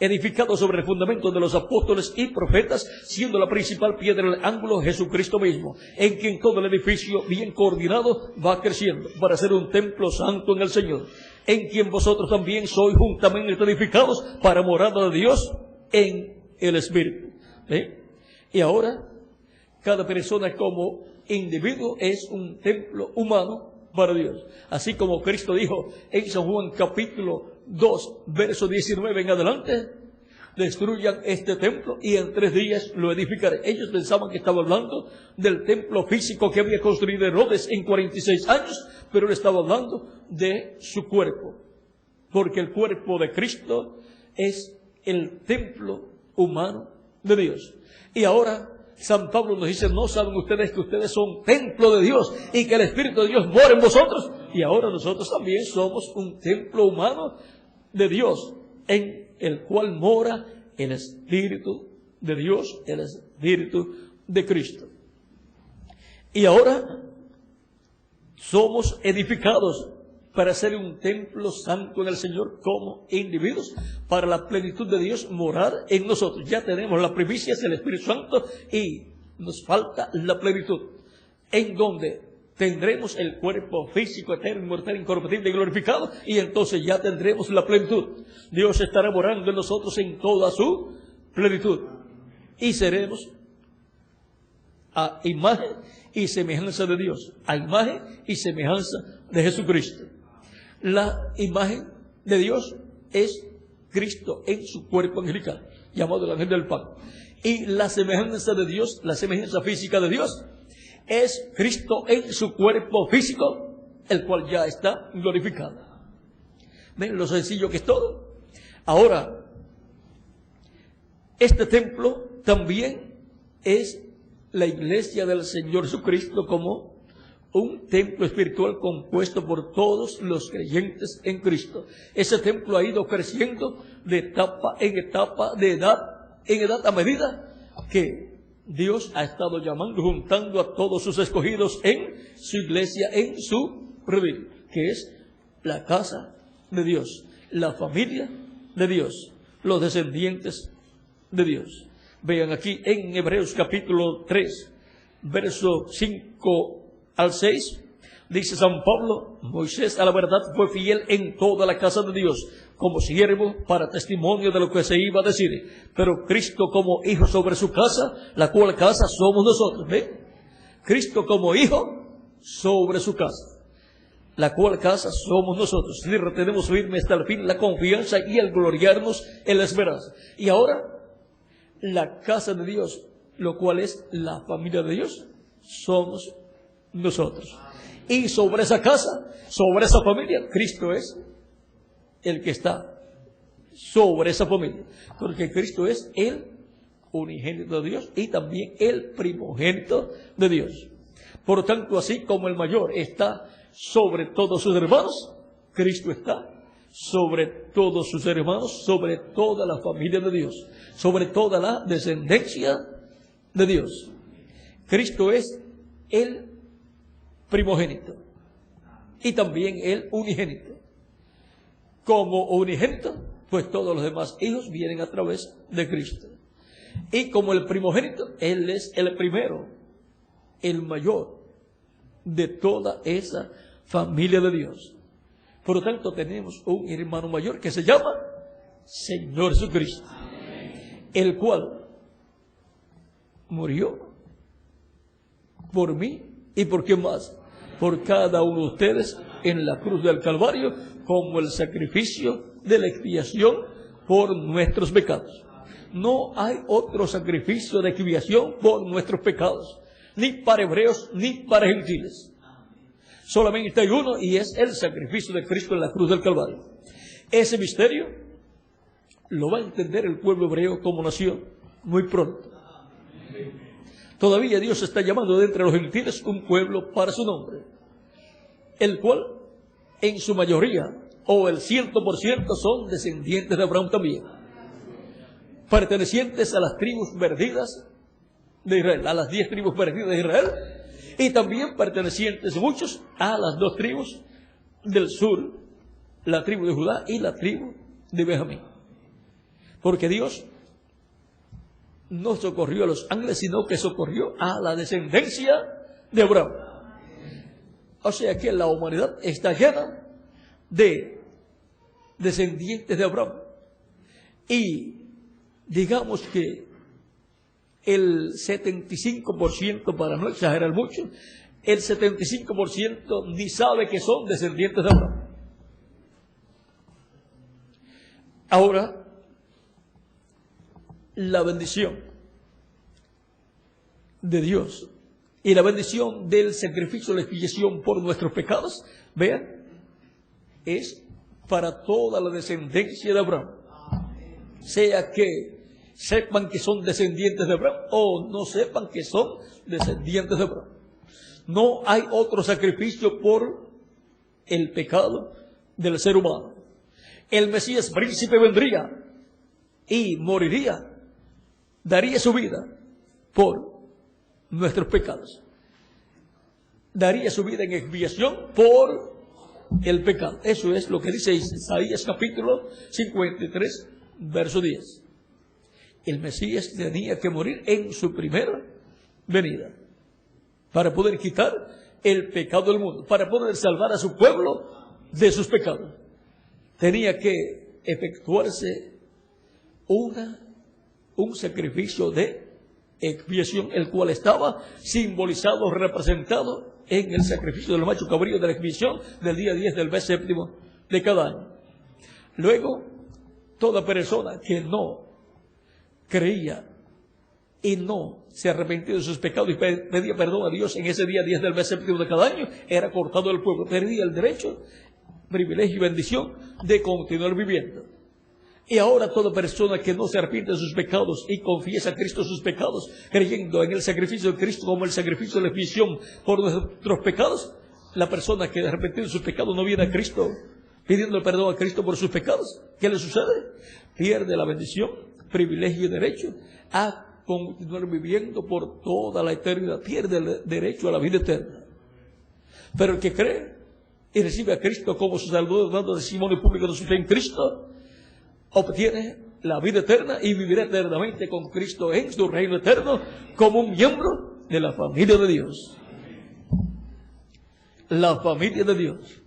edificados sobre el fundamento de los apóstoles y profetas, siendo la principal piedra del ángulo Jesucristo mismo, en quien todo el edificio bien coordinado va creciendo para ser un templo santo en el Señor, en quien vosotros también sois juntamente edificados para morada de Dios en el Espíritu. Y ahora, cada persona como individuo es un templo humano para Dios. Así como Cristo dijo en San Juan capítulo 2, verso 19 en adelante: destruyan este templo y en 3 días lo edificaré. Ellos pensaban que estaba hablando del templo físico que había construido Herodes en 46 años, pero él estaba hablando de su cuerpo, porque el cuerpo de Cristo es el templo humano de Dios. Y ahora San Pablo nos dice: ¿no saben ustedes que ustedes son templo de Dios y que el Espíritu de Dios mora en vosotros? Y ahora nosotros también somos un templo humano de Dios, en el cual mora el Espíritu de Dios, el Espíritu de Cristo. Y ahora somos edificados para ser un templo santo en el Señor como individuos, para la plenitud de Dios morar en nosotros. Ya tenemos la primicia del Espíritu Santo y nos falta la plenitud, en donde tendremos el cuerpo físico, eterno, inmortal, incorruptible y glorificado, y entonces ya tendremos la plenitud. Dios estará morando en nosotros en toda su plenitud, y seremos a imagen y semejanza de Dios, a imagen y semejanza de Jesucristo. La imagen de Dios es Cristo en su cuerpo angelical, llamado el ángel del pan. Y la semejanza de Dios, la semejanza física de Dios, es Cristo en su cuerpo físico, el cual ya está glorificado. ¿Ven lo sencillo que es todo? Ahora, este templo también es la iglesia del Señor Jesucristo, como un templo espiritual compuesto por todos los creyentes en Cristo. Ese templo ha ido creciendo de etapa en etapa, de edad en edad, a medida que Dios ha estado llamando, juntando a todos sus escogidos en su iglesia, en su redil, que es la casa de Dios, la familia de Dios, los descendientes de Dios. Vean aquí en Hebreos capítulo 3, verso 5 al 6, dice San Pablo: Moisés a la verdad fue fiel en toda la casa de Dios, como siervo para testimonio de lo que se iba a decir, pero Cristo como hijo sobre su casa, la cual casa somos nosotros. ¿Ven? Cristo como hijo sobre su casa, la cual casa somos nosotros. Si retenemos firme hasta el fin la confianza y el gloriarnos en la esperanza. Y ahora, la casa de Dios, lo cual es la familia de Dios, somos nosotros. Y sobre esa casa, sobre esa familia, Cristo es el que está sobre esa familia, porque Cristo es el unigénito de Dios y también el primogénito de Dios. Por tanto, así como el mayor está sobre todos sus hermanos, Cristo está sobre todos sus hermanos, sobre toda la familia de Dios, sobre toda la descendencia de Dios. Cristo es el primogénito y también el unigénito. Como unigénito, pues todos los demás hijos vienen a través de Cristo. Y como el primogénito, Él es el primero, el mayor de toda esa familia de Dios. Por lo tanto, tenemos un hermano mayor que se llama Señor Jesucristo, el cual murió por mí y por quién más, por cada uno de ustedes en la cruz del Calvario, como el sacrificio de la expiación por nuestros pecados. No hay otro sacrificio de expiación por nuestros pecados, ni para hebreos ni para gentiles. Solamente hay uno, y es el sacrificio de Cristo en la cruz del Calvario. Ese misterio lo va a entender el pueblo hebreo como nación muy pronto. Todavía Dios está llamando de entre los gentiles un pueblo para su nombre, el cual en su mayoría, o el 100%, son descendientes de Abraham también, pertenecientes a las tribus perdidas de Israel, a las 10 tribus perdidas de Israel, y también pertenecientes muchos a las 2 tribus del sur, la tribu de Judá y la tribu de Benjamín. Porque Dios no socorrió a los ángeles, sino que socorrió a la descendencia de Abraham. O sea que la humanidad está llena de descendientes de Abraham. Y digamos que el 75%, para no exagerar mucho, el 75% ni sabe que son descendientes de Abraham. Ahora, la bendición de Dios y la bendición del sacrificio de la expiación por nuestros pecados, vean, es para toda la descendencia de Abraham. Sea que sepan que son descendientes de Abraham o no sepan que son descendientes de Abraham. No hay otro sacrificio por el pecado del ser humano. El Mesías príncipe vendría y moriría, daría su vida por nuestros pecados. Daría su vida en expiación por el pecado. Eso es lo que dice Isaías capítulo 53, verso 10. El Mesías tenía que morir en su primera venida para poder quitar el pecado del mundo, para poder salvar a su pueblo de sus pecados. Tenía que efectuarse un sacrificio de expiación, el cual estaba simbolizado, representado en el sacrificio del macho cabrío de la expiación del día 10 del mes séptimo de cada año. Luego, toda persona que no creía y no se arrepentía de sus pecados y pedía perdón a Dios en ese día 10 del mes séptimo de cada año, era cortado del pueblo, perdía el derecho, privilegio y bendición de continuar viviendo. Y ahora toda persona que no se arrepiente de sus pecados y confiesa a Cristo sus pecados, creyendo en el sacrificio de Cristo como el sacrificio de la expiación por nuestros pecados, la persona que arrepentido de sus pecados no viene a Cristo pidiendo el perdón a Cristo por sus pecados, ¿qué le sucede? Pierde la bendición, privilegio y derecho a continuar viviendo por toda la eternidad, pierde el derecho a la vida eterna. Pero el que cree y recibe a Cristo como su Salvador, dando testimonio público de su fe en Cristo, obtiene la vida eterna y vivirá eternamente con Cristo en su reino eterno como un miembro de la familia de Dios. La familia de Dios.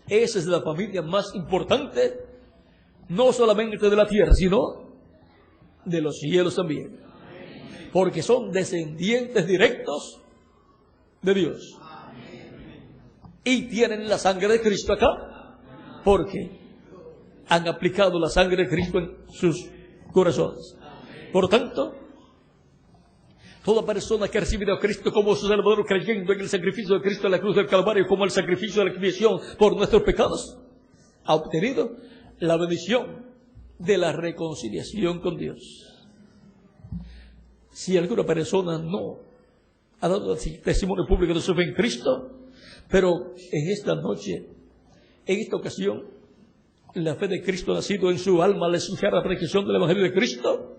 Esa es la familia más importante, no solamente de la tierra, sino de los cielos también. Porque son descendientes directos de Dios. Y tienen la sangre de Cristo acá, porque han aplicado la sangre de Cristo en sus corazones. Por tanto, toda persona que ha recibido a Cristo como su Salvador, creyendo en el sacrificio de Cristo en la cruz del Calvario como el sacrificio de la expiación por nuestros pecados, ha obtenido la bendición de la reconciliación con Dios. Si alguna persona no ha dado testimonio público de su fe en Cristo, pero en esta noche, en esta ocasión, la fe de Cristo ha nacido en su alma al escuchar la predicación del Evangelio de Cristo,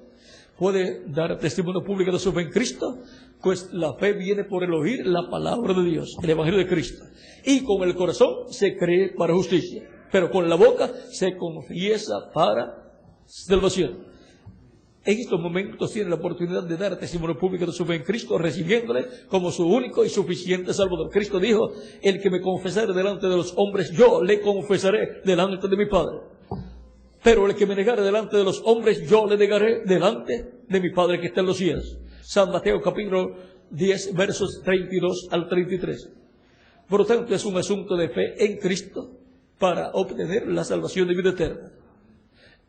puede dar testimonio público de su fe en Cristo, pues la fe viene por el oír la palabra de Dios, el Evangelio de Cristo. Y con el corazón se cree para justicia, pero con la boca se confiesa para salvación. En estos momentos tiene la oportunidad de dar testimonio público de su fe en Cristo, recibiéndole como su único y suficiente Salvador. Cristo dijo: el que me confesare delante de los hombres, yo le confesaré delante de mi Padre. Pero el que me negare delante de los hombres, yo le negaré delante de mi Padre que está en los cielos. San Mateo capítulo 10, versos 32 al 33. Por lo tanto, es un asunto de fe en Cristo para obtener la salvación de vida eterna.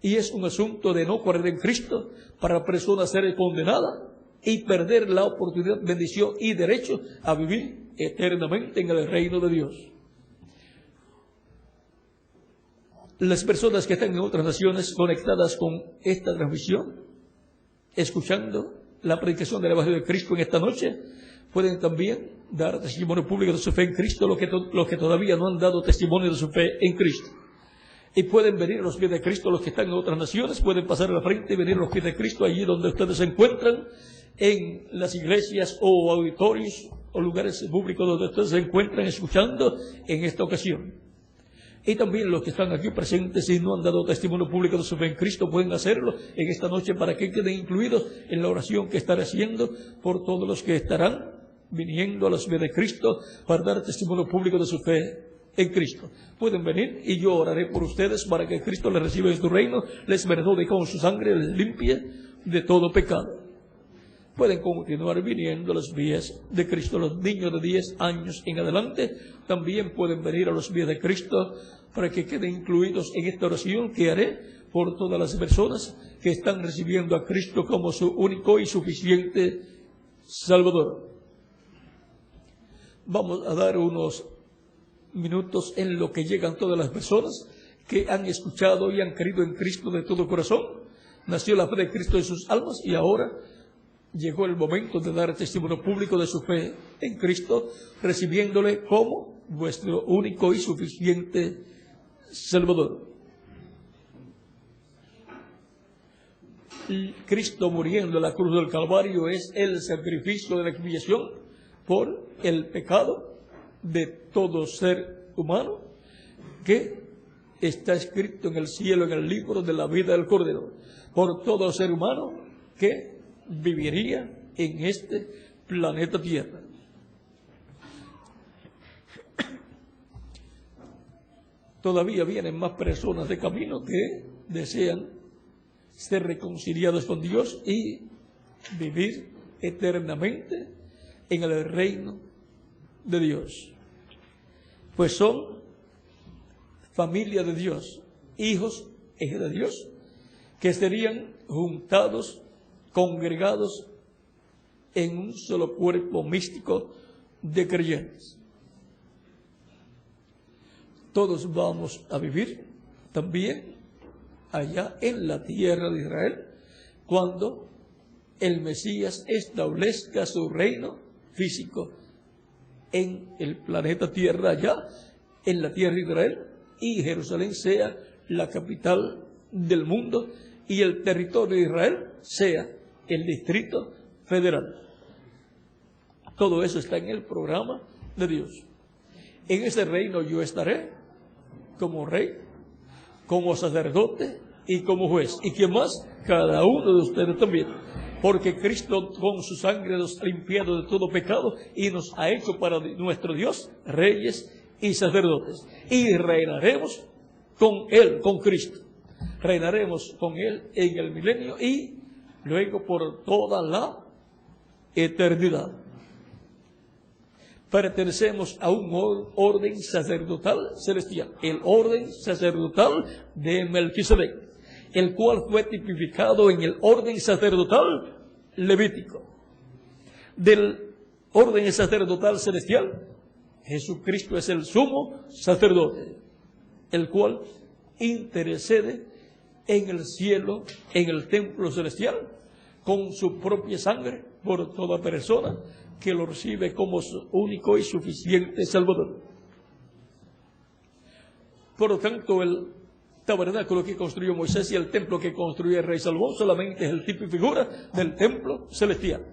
Y es un asunto de no correr en Cristo para la persona ser condenada y perder la oportunidad, bendición y derecho a vivir eternamente en el reino de Dios. Las personas que están en otras naciones conectadas con esta transmisión, escuchando la predicación del Evangelio de Cristo en esta noche, pueden también dar testimonio público de su fe en Cristo, los que todavía no han dado testimonio de su fe en Cristo. Y pueden venir a los pies de Cristo, los que están en otras naciones, pueden pasar a la frente y venir a los pies de Cristo, allí donde ustedes se encuentran, en las iglesias o auditorios o lugares públicos donde ustedes se encuentran escuchando en esta ocasión. Y también los que están aquí presentes y no han dado testimonio público de su fe en Cristo pueden hacerlo en esta noche para que queden incluidos en la oración que estaré haciendo por todos los que estarán viniendo a los pies de Cristo para dar testimonio público de su fe en Cristo. Pueden venir y yo oraré por ustedes para que Cristo les reciba en su reino, les perdone con su sangre, les limpie de todo pecado. Pueden continuar viniendo a los pies de Cristo. Los niños de 10 años en adelante también pueden venir a los pies de Cristo para que queden incluidos en esta oración que haré por todas las personas que están recibiendo a Cristo como su único y suficiente Salvador. Vamos a dar unos minutos en lo que llegan todas las personas que han escuchado y han creído en Cristo de todo corazón. Nació la fe de Cristo en sus almas y ahora llegó el momento de dar testimonio público de su fe en Cristo, recibiéndole como vuestro único y suficiente Salvador. Cristo muriendo en la cruz del Calvario es el sacrificio de la expiación por el pecado de todo ser humano, que está escrito en el cielo, en el libro de la vida del Cordero, por todo ser humano que viviría en este planeta Tierra. Todavía vienen más personas de camino que desean ser reconciliados con Dios y vivir eternamente en el reino de Dios. Pues son familia de Dios, hijos de Dios, que serían juntados, congregados en un solo cuerpo místico de creyentes. Todos vamos a vivir también allá en la tierra de Israel, cuando el Mesías establezca su reino físico en el planeta Tierra, allá en la tierra de Israel, y Jerusalén sea la capital del mundo y el territorio de Israel sea el Distrito Federal. Todo eso está en el programa de Dios. En ese reino yo estaré como rey, como sacerdote y como juez. ¿Y quién más? Cada uno de ustedes también. Porque Cristo con su sangre nos ha limpiado de todo pecado y nos ha hecho para nuestro Dios reyes y sacerdotes. Y reinaremos con Él, con Cristo. Reinaremos con Él en el milenio y luego por toda la eternidad. Pertenecemos a un orden sacerdotal celestial, el orden sacerdotal de Melquisedec, el cual fue tipificado en el orden sacerdotal levítico. Del orden sacerdotal celestial, Jesucristo es el sumo sacerdote, el cual intercede en el cielo, en el templo celestial, con su propia sangre por toda persona que lo recibe como su único y suficiente Salvador. Por lo tanto, el tabernáculo que construyó Moisés y el templo que construyó el rey Salomón solamente es el tipo y figura del templo celestial.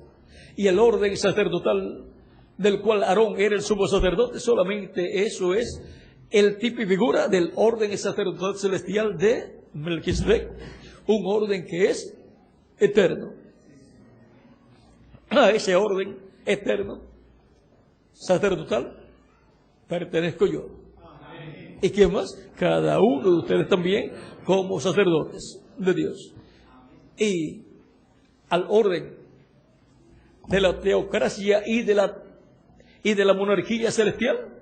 Y el orden sacerdotal del cual Aarón era el sumo sacerdote, solamente eso es el tipo y figura del orden sacerdotal celestial de Melquisedec, un orden que es eterno. A ese orden eterno sacerdotal pertenezco yo. ¿Y quién más? Cada uno de ustedes también como sacerdotes de Dios. Y al orden de la teocracia y de la monarquía celestial,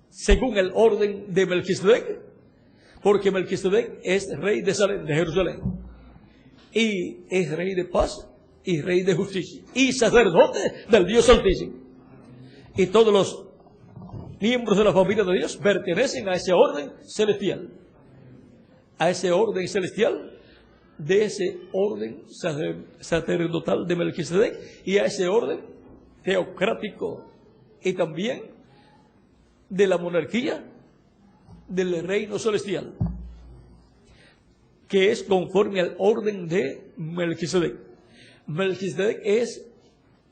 según el orden de Melquisedec, porque Melquisedec es rey de Salem, de Jerusalén, y es rey de paz y Rey de justicia, y sacerdote del Dios Altísimo. Y todos los miembros de la familia de Dios pertenecen a ese orden celestial. A ese orden celestial, de ese orden sacerdotal de Melquisedec, y a ese orden teocrático y también de la monarquía del reino celestial, que es conforme al orden de Melquisedec. Melquisedec es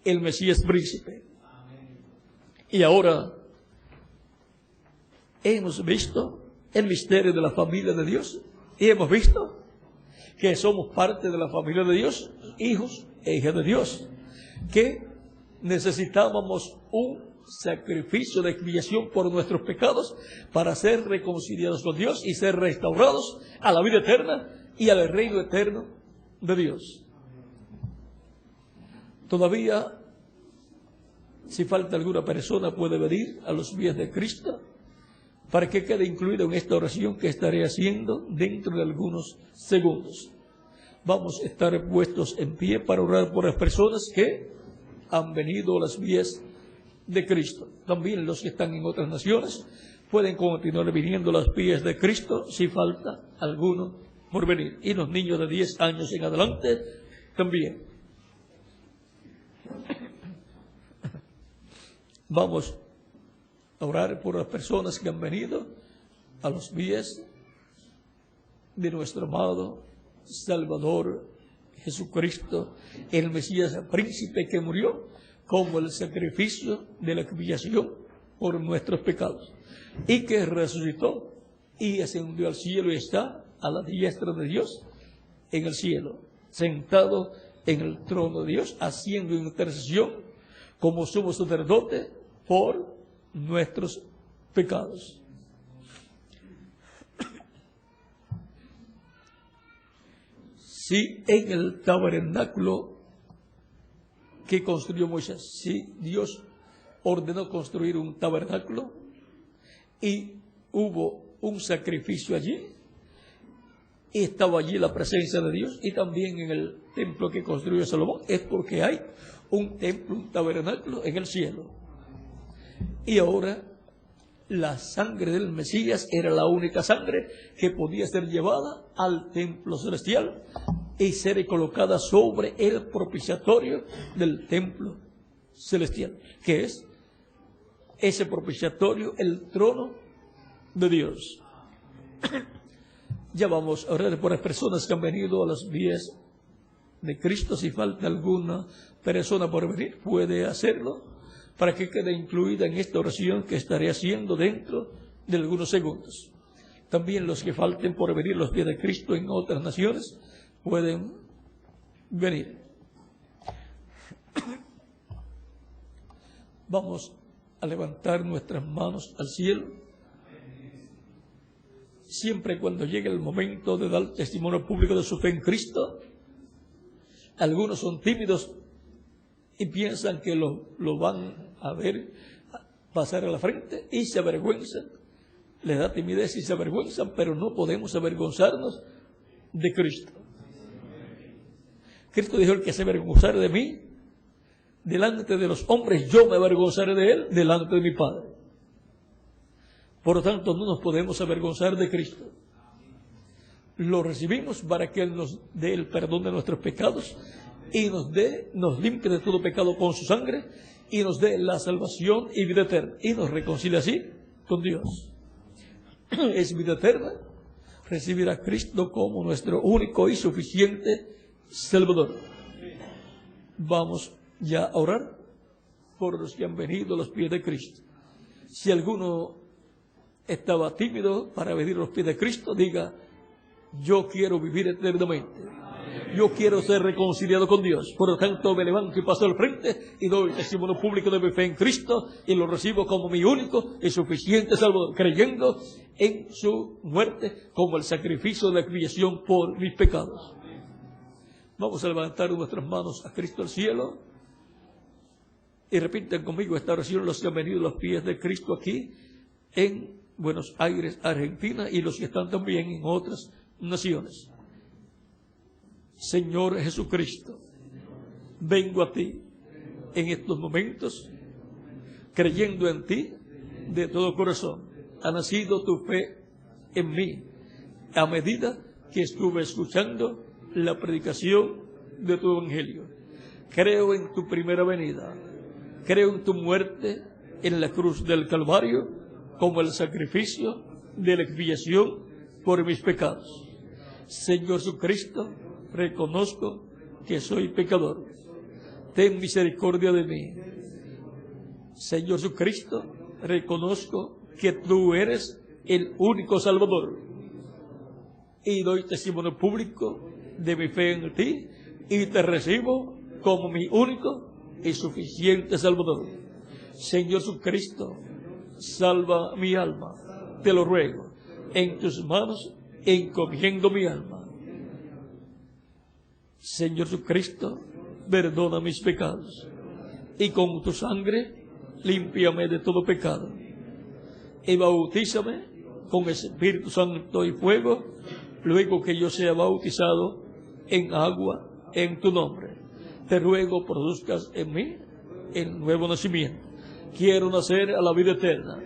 el Mesías príncipe. Y ahora hemos visto el misterio de la familia de Dios y hemos visto que somos parte de la familia de Dios, hijos e hijas de Dios, que necesitábamos un sacrificio de expiación por nuestros pecados para ser reconciliados con Dios y ser restaurados a la vida eterna y al reino eterno de Dios. Todavía, si falta alguna persona, puede venir a los pies de Cristo para que quede incluido en esta oración que estaré haciendo dentro de algunos segundos. Vamos a estar puestos en pie para orar por las personas que han venido a los pies de Cristo. También los que están en otras naciones pueden continuar viniendo a los pies de Cristo si falta alguno por venir. Y los niños de 10 años en adelante también. Vamos a orar por las personas que han venido a los pies de nuestro amado Salvador Jesucristo, el Mesías príncipe que murió como el sacrificio de la expiación por nuestros pecados, y que resucitó y ascendió al cielo y está a la diestra de Dios en el cielo, sentado en el trono de Dios, haciendo intercesión como sumo sacerdote por nuestros pecados. Si en el tabernáculo que construyó Moisés, si Dios ordenó construir un tabernáculo y hubo un sacrificio allí, y estaba allí la presencia de Dios, y también en el templo que construyó Salomón, es porque hay un templo, un tabernáculo en el cielo. Y ahora la sangre del Mesías era la única sangre que podía ser llevada al templo celestial y ser colocada sobre el propiciatorio del templo celestial, que es ese propiciatorio, el trono de Dios. Ya vamos a orar por las personas que han venido a los pies de Cristo. Si falta alguna persona por venir, puede hacerlo para que quede incluida en esta oración que estaré haciendo dentro de algunos segundos. También los que falten por venir a los pies de Cristo en otras naciones pueden venir. Vamos a levantar nuestras manos al cielo. Siempre cuando llegue el momento de dar testimonio público de su fe en Cristo, algunos son tímidos y piensan que lo van a ver pasar a la frente y se avergüenzan. Les da timidez y se avergüenzan, pero no podemos avergonzarnos de Cristo. Cristo dijo: el que se avergonzare de mí delante de los hombres, yo me avergonzaré de él delante de mi Padre. Por lo tanto, no nos podemos avergonzar de Cristo. Lo recibimos para que Él nos dé el perdón de nuestros pecados y nos limpie de todo pecado con su sangre y nos dé la salvación y vida eterna y nos reconcilie así con Dios. Es vida eterna recibir a Cristo como nuestro único y suficiente Salvador. Vamos ya a orar por los que han venido a los pies de Cristo. Si alguno estaba tímido para venir a los pies de Cristo, diga: yo quiero vivir eternamente. Yo quiero ser reconciliado con Dios. Por lo tanto, me levanto y paso al frente y doy testimonio público de mi fe en Cristo y lo recibo como mi único y suficiente Salvador, creyendo en su muerte como el sacrificio de la expiación por mis pecados. Vamos a levantar nuestras manos a Cristo al cielo y repiten conmigo esta oración los que han venido a los pies de Cristo aquí en Buenos Aires, Argentina, y los que están también en otras naciones. Señor Jesucristo, vengo a ti en estos momentos, creyendo en ti de todo corazón. Ha nacido tu fe en mí a medida que estuve escuchando la predicación de tu evangelio. Creo en tu primera venida, creo en tu muerte en la cruz del Calvario como el sacrificio de la expiación por mis pecados. Señor Jesucristo, reconozco que soy pecador. Ten misericordia de mí. Señor Jesucristo, reconozco que tú eres el único Salvador. Y doy testimonio público de mi fe en ti y te recibo como mi único y suficiente Salvador. Señor Jesucristo, salva mi alma, te lo ruego. En tus manos encomiendo mi alma. Señor Jesucristo, perdona mis pecados y con tu sangre límpiame de todo pecado y bautízame con Espíritu Santo y fuego luego que yo sea bautizado en agua en tu nombre. Te ruego produzcas en mí el nuevo nacimiento. Quiero nacer a la vida eterna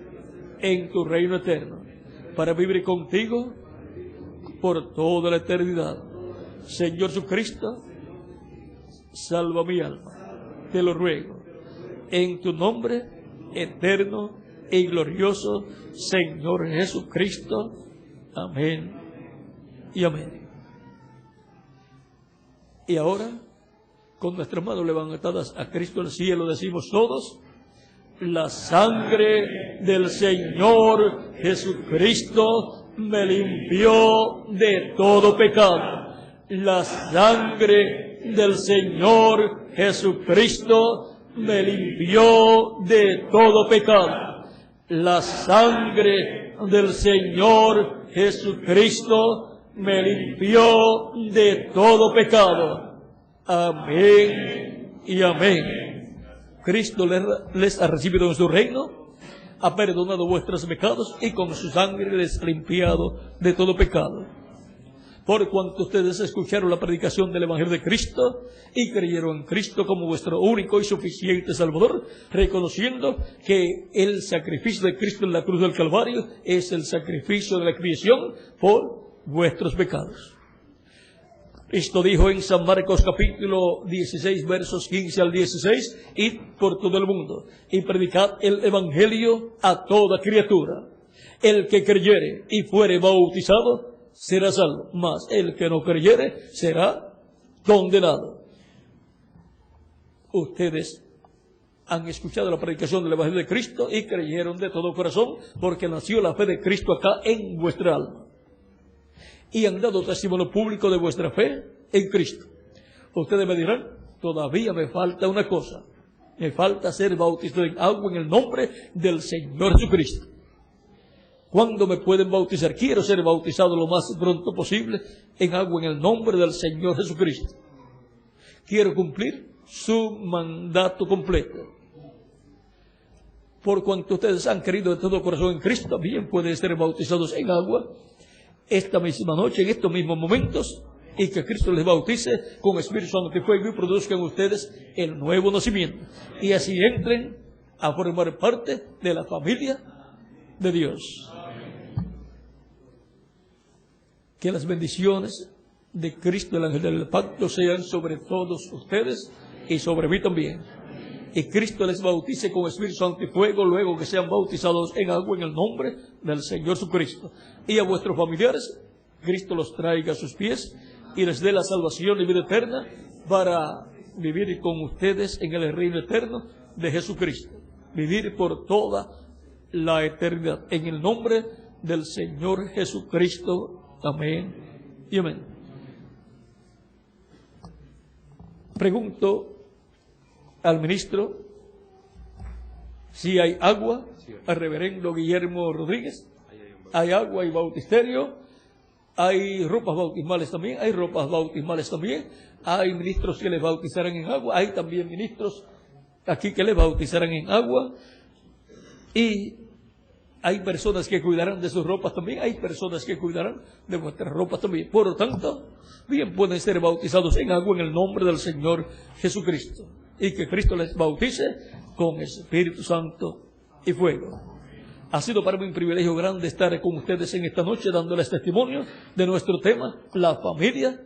en tu reino eterno para vivir contigo por toda la eternidad. Señor Jesucristo, salva mi alma, te lo ruego, en tu nombre eterno y glorioso, Señor Jesucristo. Amén y amén. Y ahora, con nuestras manos levantadas a Cristo al cielo, decimos todos: la sangre del Señor Jesucristo me limpió de todo pecado. La sangre del Señor Jesucristo me limpió de todo pecado. La sangre del Señor Jesucristo me limpió de todo pecado. Amén y amén. Cristo les ha recibido en su reino, ha perdonado vuestros pecados y con su sangre les ha limpiado de todo pecado. Por cuanto ustedes escucharon la predicación del Evangelio de Cristo y creyeron en Cristo como vuestro único y suficiente Salvador, reconociendo que el sacrificio de Cristo en la cruz del Calvario es el sacrificio de la expiación por vuestros pecados. Cristo dijo en San Marcos capítulo 16 versos 15 al 16, id por todo el mundo y predicad el Evangelio a toda criatura. El que creyere y fuere bautizado será salvo, mas el que no creyere será condenado. Ustedes han escuchado la predicación del Evangelio de Cristo y creyeron de todo corazón, porque nació la fe de Cristo acá en vuestra alma. Y han dado testimonio público de vuestra fe en Cristo. Ustedes me dirán: todavía me falta una cosa. Me falta ser bautizado en agua en el nombre del Señor Jesucristo. ¿Cuándo me pueden bautizar? Quiero ser bautizado lo más pronto posible en agua en el nombre del Señor Jesucristo. Quiero cumplir su mandato completo. Por cuanto ustedes han creído de todo corazón en Cristo, también pueden ser bautizados en agua esta misma noche, en estos mismos momentos, y que Cristo les bautice con Espíritu Santo y fuego y produzcan ustedes el nuevo nacimiento. Y así entren a formar parte de la familia de Dios. Que las bendiciones de Cristo, el ángel del pacto, sean sobre todos ustedes y sobre mí también. Y Cristo les bautice con Espíritu Santo y fuego, luego que sean bautizados en agua en el nombre del Señor Jesucristo. Y a vuestros familiares, Cristo los traiga a sus pies y les dé la salvación y vida eterna para vivir con ustedes en el reino eterno de Jesucristo. Vivir por toda la eternidad. En el nombre del Señor Jesucristo. Amén y amén. Pregunto al ministro si hay agua, al reverendo Guillermo Rodríguez. Hay agua y bautisterio. Hay ropas bautismales también. Hay ropas bautismales también. Hay ministros que les bautizarán en agua. Hay también ministros aquí que les bautizarán en agua. Y Hay personas que cuidarán de sus ropas también, hay personas que cuidarán de vuestras ropas también. Por lo tanto, bien pueden ser bautizados en agua en el nombre del Señor Jesucristo. Y que Cristo les bautice con Espíritu Santo y fuego. Ha sido para mí un privilegio grande estar con ustedes en esta noche dándoles testimonio de nuestro tema, la familia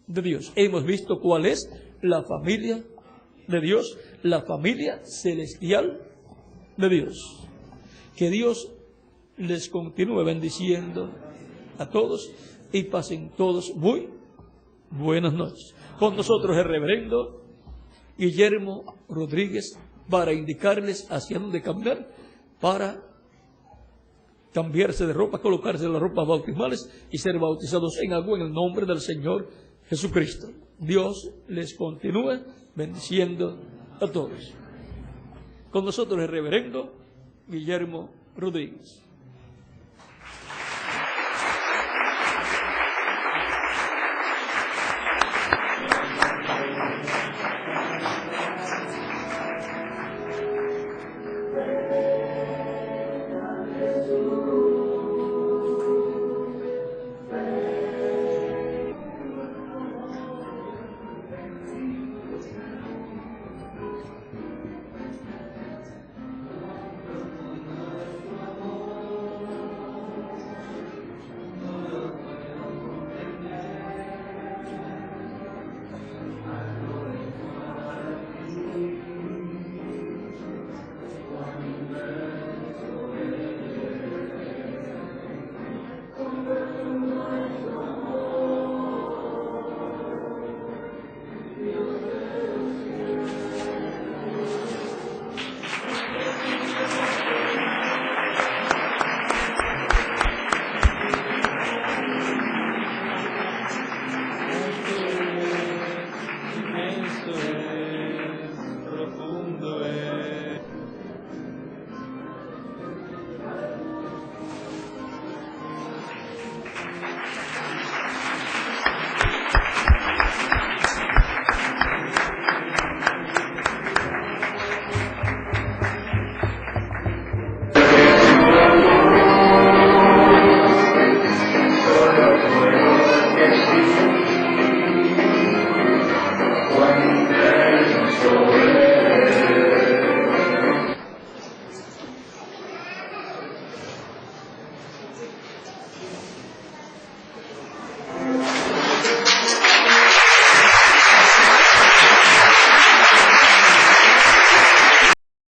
de Dios. Hemos visto cuál es la familia de Dios, la familia celestial de Dios. Que Dios les continúe bendiciendo a todos y pasen todos muy buenas noches. Con nosotros el reverendo Guillermo Rodríguez para indicarles hacia dónde caminar para cambiarse de ropa, colocarse las ropas bautismales y ser bautizados en agua en el nombre del Señor Jesucristo. Dios les continúe bendiciendo a todos. Con nosotros el reverendo Guillermo Rodríguez.